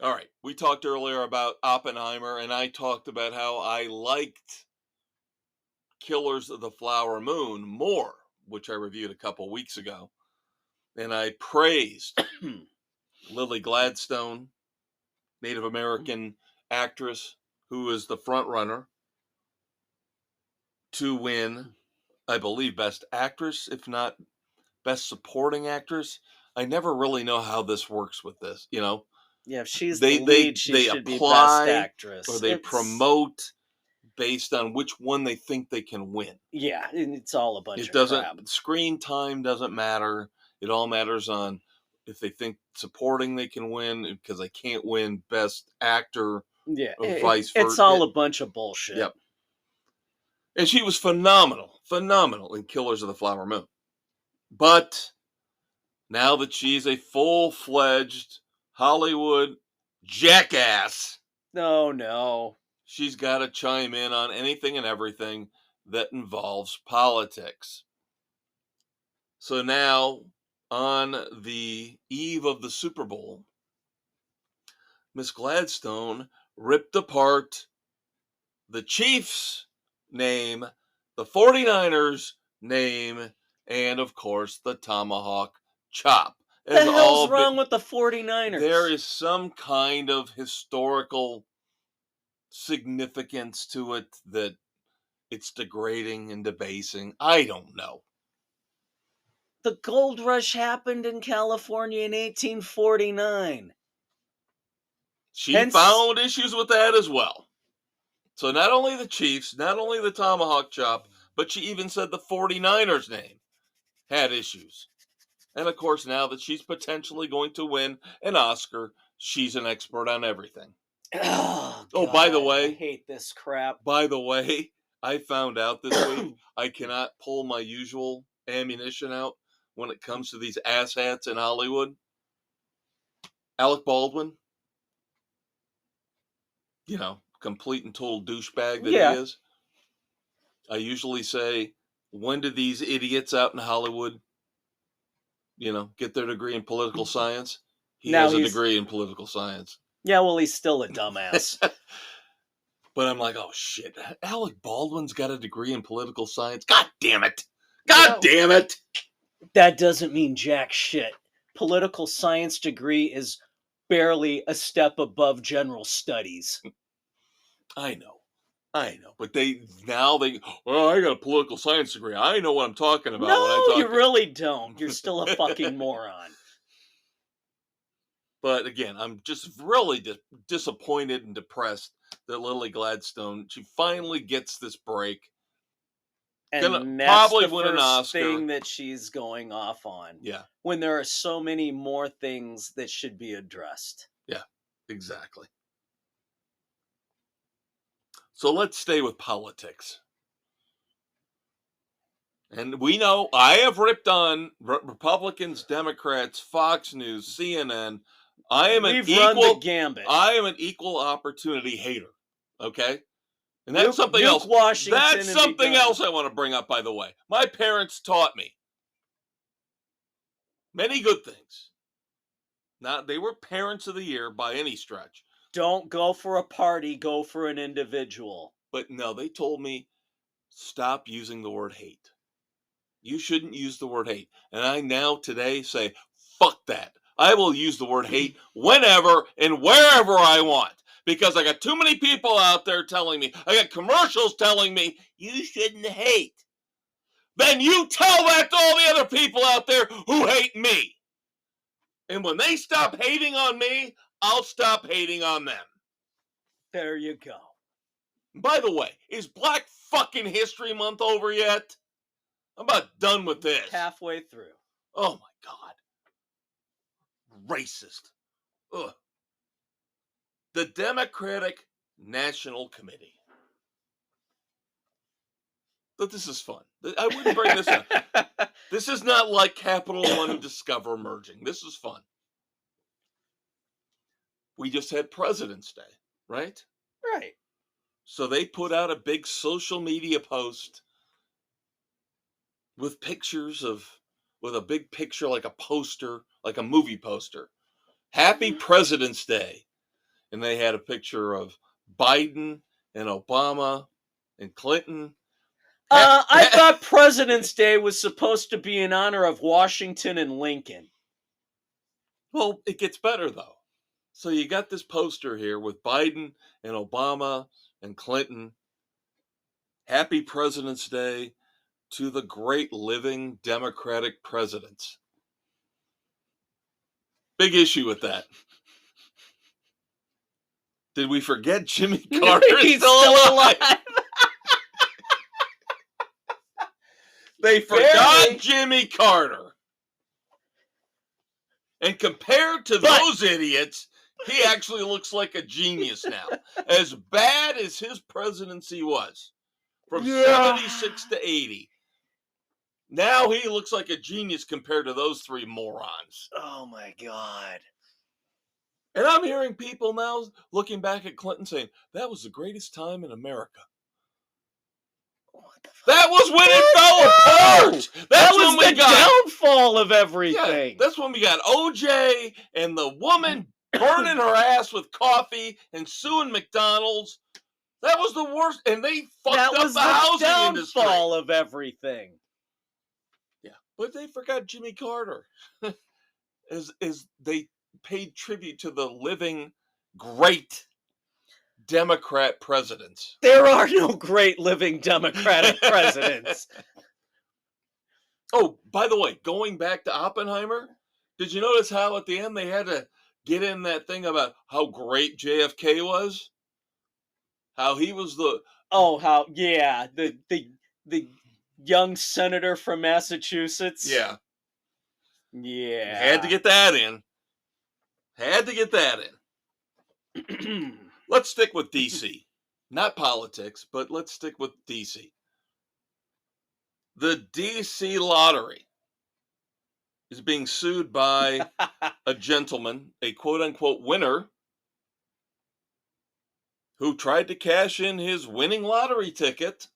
S1: All right, we talked earlier about Oppenheimer, and I talked about how I liked Killers of the Flower Moon more, which I reviewed a couple weeks ago. And I praised Lily Gladstone, Native American actress, who is the front runner to win, I believe, Best Actress, if not Best Supporting Actress. I never really know how this works with this,
S2: Yeah, if she's the lead, she should be Best Actress.
S1: Or they promote based on which one they think they can win.
S2: Yeah, it's all a bunch of crap.
S1: Screen time doesn't matter. It all matters on if they think supporting they can win, because they can't win Best Actor.
S2: Yeah,
S1: or vice versa.
S2: It's all a bunch of bullshit.
S1: Yep. And she was phenomenal in Killers of the Flower Moon. But now that she's a full-fledged Hollywood jackass.
S2: No.
S1: She's got to chime in on anything and everything that involves politics. So now, on the eve of the Super Bowl, Miss Gladstone ripped apart the Chiefs' name, the 49ers' name, and, of course, the tomahawk chop.
S2: What the hell's wrong with the 49ers?
S1: There is some kind of historical significance to it that it's degrading and debasing. I don't know.
S2: The gold rush happened in California in 1849.
S1: She found issues with that as well. So not only the Chiefs, not only the tomahawk chop, but she even said the 49ers name had issues. And of course, now that she's potentially going to win an Oscar, she's an expert on everything.
S2: Oh, God,
S1: by the way,
S2: I hate this crap.
S1: By the way, I found out this week I cannot pull my usual ammunition out when it comes to these asshats in Hollywood. Alec Baldwin, complete and total douchebag that he is. I usually say when did these idiots out in Hollywood, get their degree in political science? He has a degree in political science.
S2: Yeah, well, he's still a dumbass.
S1: But I'm like, oh shit, Alec Baldwin's got a degree in political science. God damn it. God damn it.
S2: That doesn't mean jack shit. Political science degree is barely a step above general studies.
S1: I know. But I got a political science degree. I know what I'm talking about.
S2: No, you really don't. You're still a fucking moron.
S1: But again, I'm just really disappointed and depressed that Lily Gladstone, she finally gets this break.
S2: And that's probably win an Oscar. Thing that she's going off on.
S1: Yeah.
S2: When there are so many more things that should be addressed.
S1: Yeah, exactly. So let's stay with politics. And we know I have ripped on Republicans, Democrats, Fox News, CNN. We've run the gambit. I am an equal opportunity hater. Okay? And that's something else.
S2: Washington
S1: that's something else I want to bring up, by the way. My parents taught me many good things. Now, they were parents of the year by any stretch.
S2: Don't go for a party, go for an individual.
S1: But no, they told me, stop using the word hate. You shouldn't use the word hate. And I now today say, fuck that. I will use the word hate whenever and wherever I want. Because I got too many people out there telling me, I got commercials telling me, you shouldn't hate. Then you tell that to all the other people out there who hate me. And when they stop hating on me, I'll stop hating on them.
S2: There you go.
S1: By the way, is Black fucking History Month over yet? I'm about done with this.
S2: Halfway through.
S1: Oh my God. Racist. Ugh. The Democratic National Committee. But this is fun. I wouldn't bring this up. This is not like Capital One and Discover merging. This is fun. We just had President's Day, right?
S2: Right.
S1: So they put out a big social media post with a big picture like a poster, like a movie poster. Happy President's Day. And they had a picture of Biden and Obama and Clinton.
S2: I thought President's Day was supposed to be in honor of Washington and Lincoln.
S1: Well, it gets better, though. So you got this poster here with Biden and Obama and Clinton. Happy President's Day to the great living Democratic presidents. Big issue with that. Did we forget Jimmy Carter is still alive? They forgot Jimmy Carter. And compared to those idiots, he actually looks like a genius now. As bad as his presidency was, from 76 to 80, now he looks like a genius compared to those three morons.
S2: Oh my God.
S1: And I'm hearing people now looking back at Clinton saying, that was the greatest time in America. That was when it fell apart. That was the
S2: downfall of everything.
S1: Yeah, that's when we got OJ and the woman burning her ass with coffee and suing McDonald's. That was the worst. And they fucked up the housing industry.
S2: Downfall of everything.
S1: Yeah, but they forgot Jimmy Carter. as they paid tribute to the living great Democrat presidents.
S2: There are no great living Democratic presidents.
S1: Oh, by the way, going back to Oppenheimer, did you notice how at the end they had to get in that thing about how great JFK was? How he was the...
S2: Oh, how, yeah, the young senator from Massachusetts.
S1: Yeah.
S2: Yeah.
S1: Had to get that in. Had to get that in. Let's stick with DC. Not politics, but let's stick with DC. The DC lottery is being sued by a gentleman, a quote-unquote winner, who tried to cash in his winning lottery ticket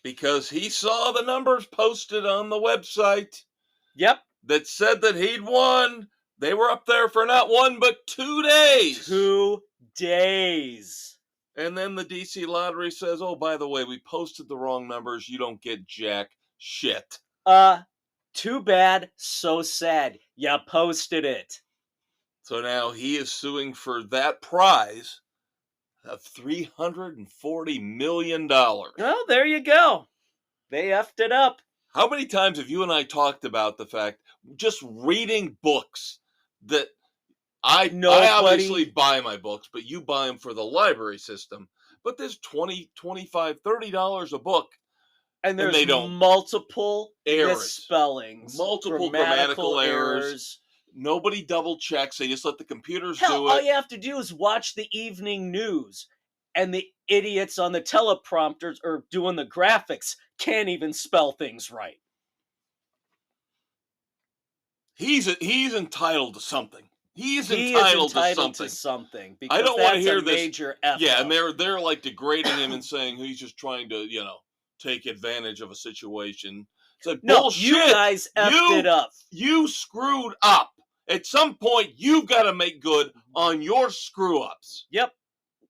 S1: Because he saw the numbers posted on the website.
S2: Yep.
S1: That said that he'd won. They were up there for not 1 but 2 days.
S2: 2 days.
S1: And then the DC Lottery says, oh, by the way, we posted the wrong numbers. You don't get jack shit.
S2: Too bad, so sad. You posted it.
S1: So now he is suing for that prize of $340 million.
S2: Well, there you go. They effed it up.
S1: How many times have you and I talked about the fact, just reading books, that I obviously buy my books, but you buy them for the library system. But there's $20, $25, $30 a book.
S2: And there's multiple misspellings.
S1: Multiple grammatical errors. Nobody double checks. They just let the computers do it.
S2: All you have to do is watch the evening news. And the idiots on the teleprompters or doing the graphics can't even spell things right.
S1: He's entitled to something. He's entitled to something.
S2: Because I don't want to hear this. Major F
S1: yeah, and they're like degrading him and saying he's just trying to, take advantage of a situation. It's like,
S2: no,
S1: bullshit.
S2: You guys effed it up.
S1: You screwed up. At some point, you've got to make good on your screw-ups.
S2: Yep.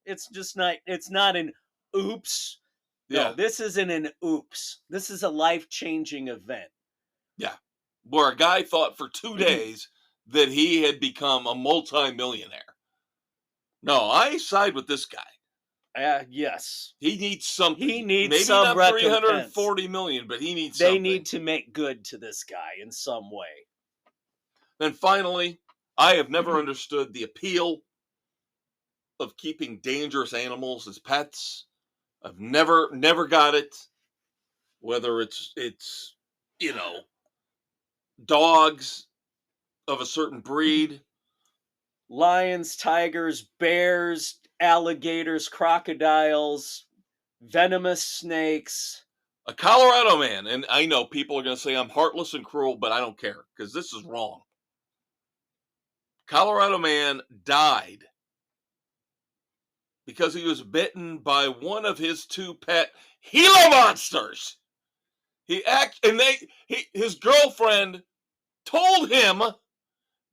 S2: It's not an oops.
S1: Yeah.
S2: No, this isn't an oops. This is a life-changing event.
S1: Yeah. Where a guy thought for 2 days that he had become a multi-millionaire. No, I side with this guy.
S2: Yes.
S1: He needs something.
S2: He needs
S1: maybe
S2: some
S1: not $340 million, but he needs something.
S2: They need to make good to this guy in some way.
S1: Then finally, I have never understood the appeal of keeping dangerous animals as pets. I've never got it. Whether it's dogs of a certain breed,
S2: lions, tigers, bears, alligators, crocodiles, venomous snakes.
S1: A Colorado man, and I know people are going to say I'm heartless and cruel, but I don't care because this is wrong. Colorado man died because he was bitten by one of his 2 pet Gila monsters. His girlfriend told him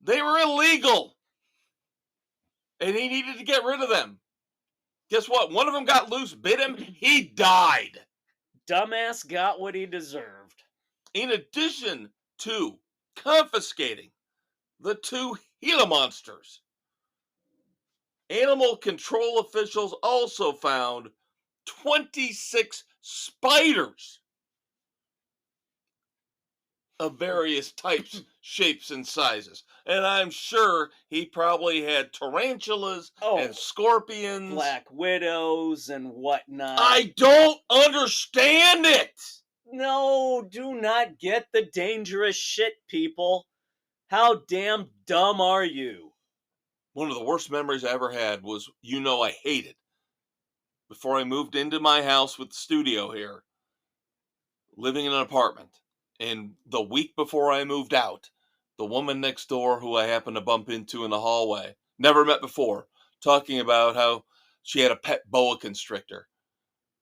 S1: they were illegal and he needed to get rid of them. Guess what? One of them got loose, bit him, he died.
S2: Dumbass got what he deserved.
S1: In addition to confiscating the 2 Gila monsters, animal control officials also found 26 spiders of various types, shapes, and sizes. And I'm sure he probably had tarantulas and scorpions.
S2: Black widows and whatnot.
S1: I don't understand it!
S2: No, do not get the dangerous shit, people. How damn dumb are you?
S1: One of the worst memories I ever had was, I hated. Before I moved into my house with the studio here, living in an apartment. And the week before I moved out, the woman next door who I happened to bump into in the hallway, never met before, talking about how she had a pet boa constrictor.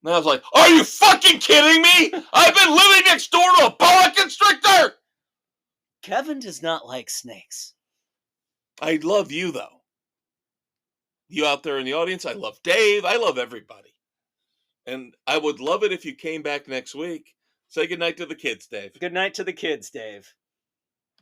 S1: And I was like, are you fucking kidding me? I've been living next door to a boa constrictor!
S2: Kevin does not like snakes.
S1: I love you, though. You out there in the audience, I love Dave. I love everybody. And I would love it if you came back next week. Say goodnight to the kids, Dave.
S2: Good night to the kids, Dave.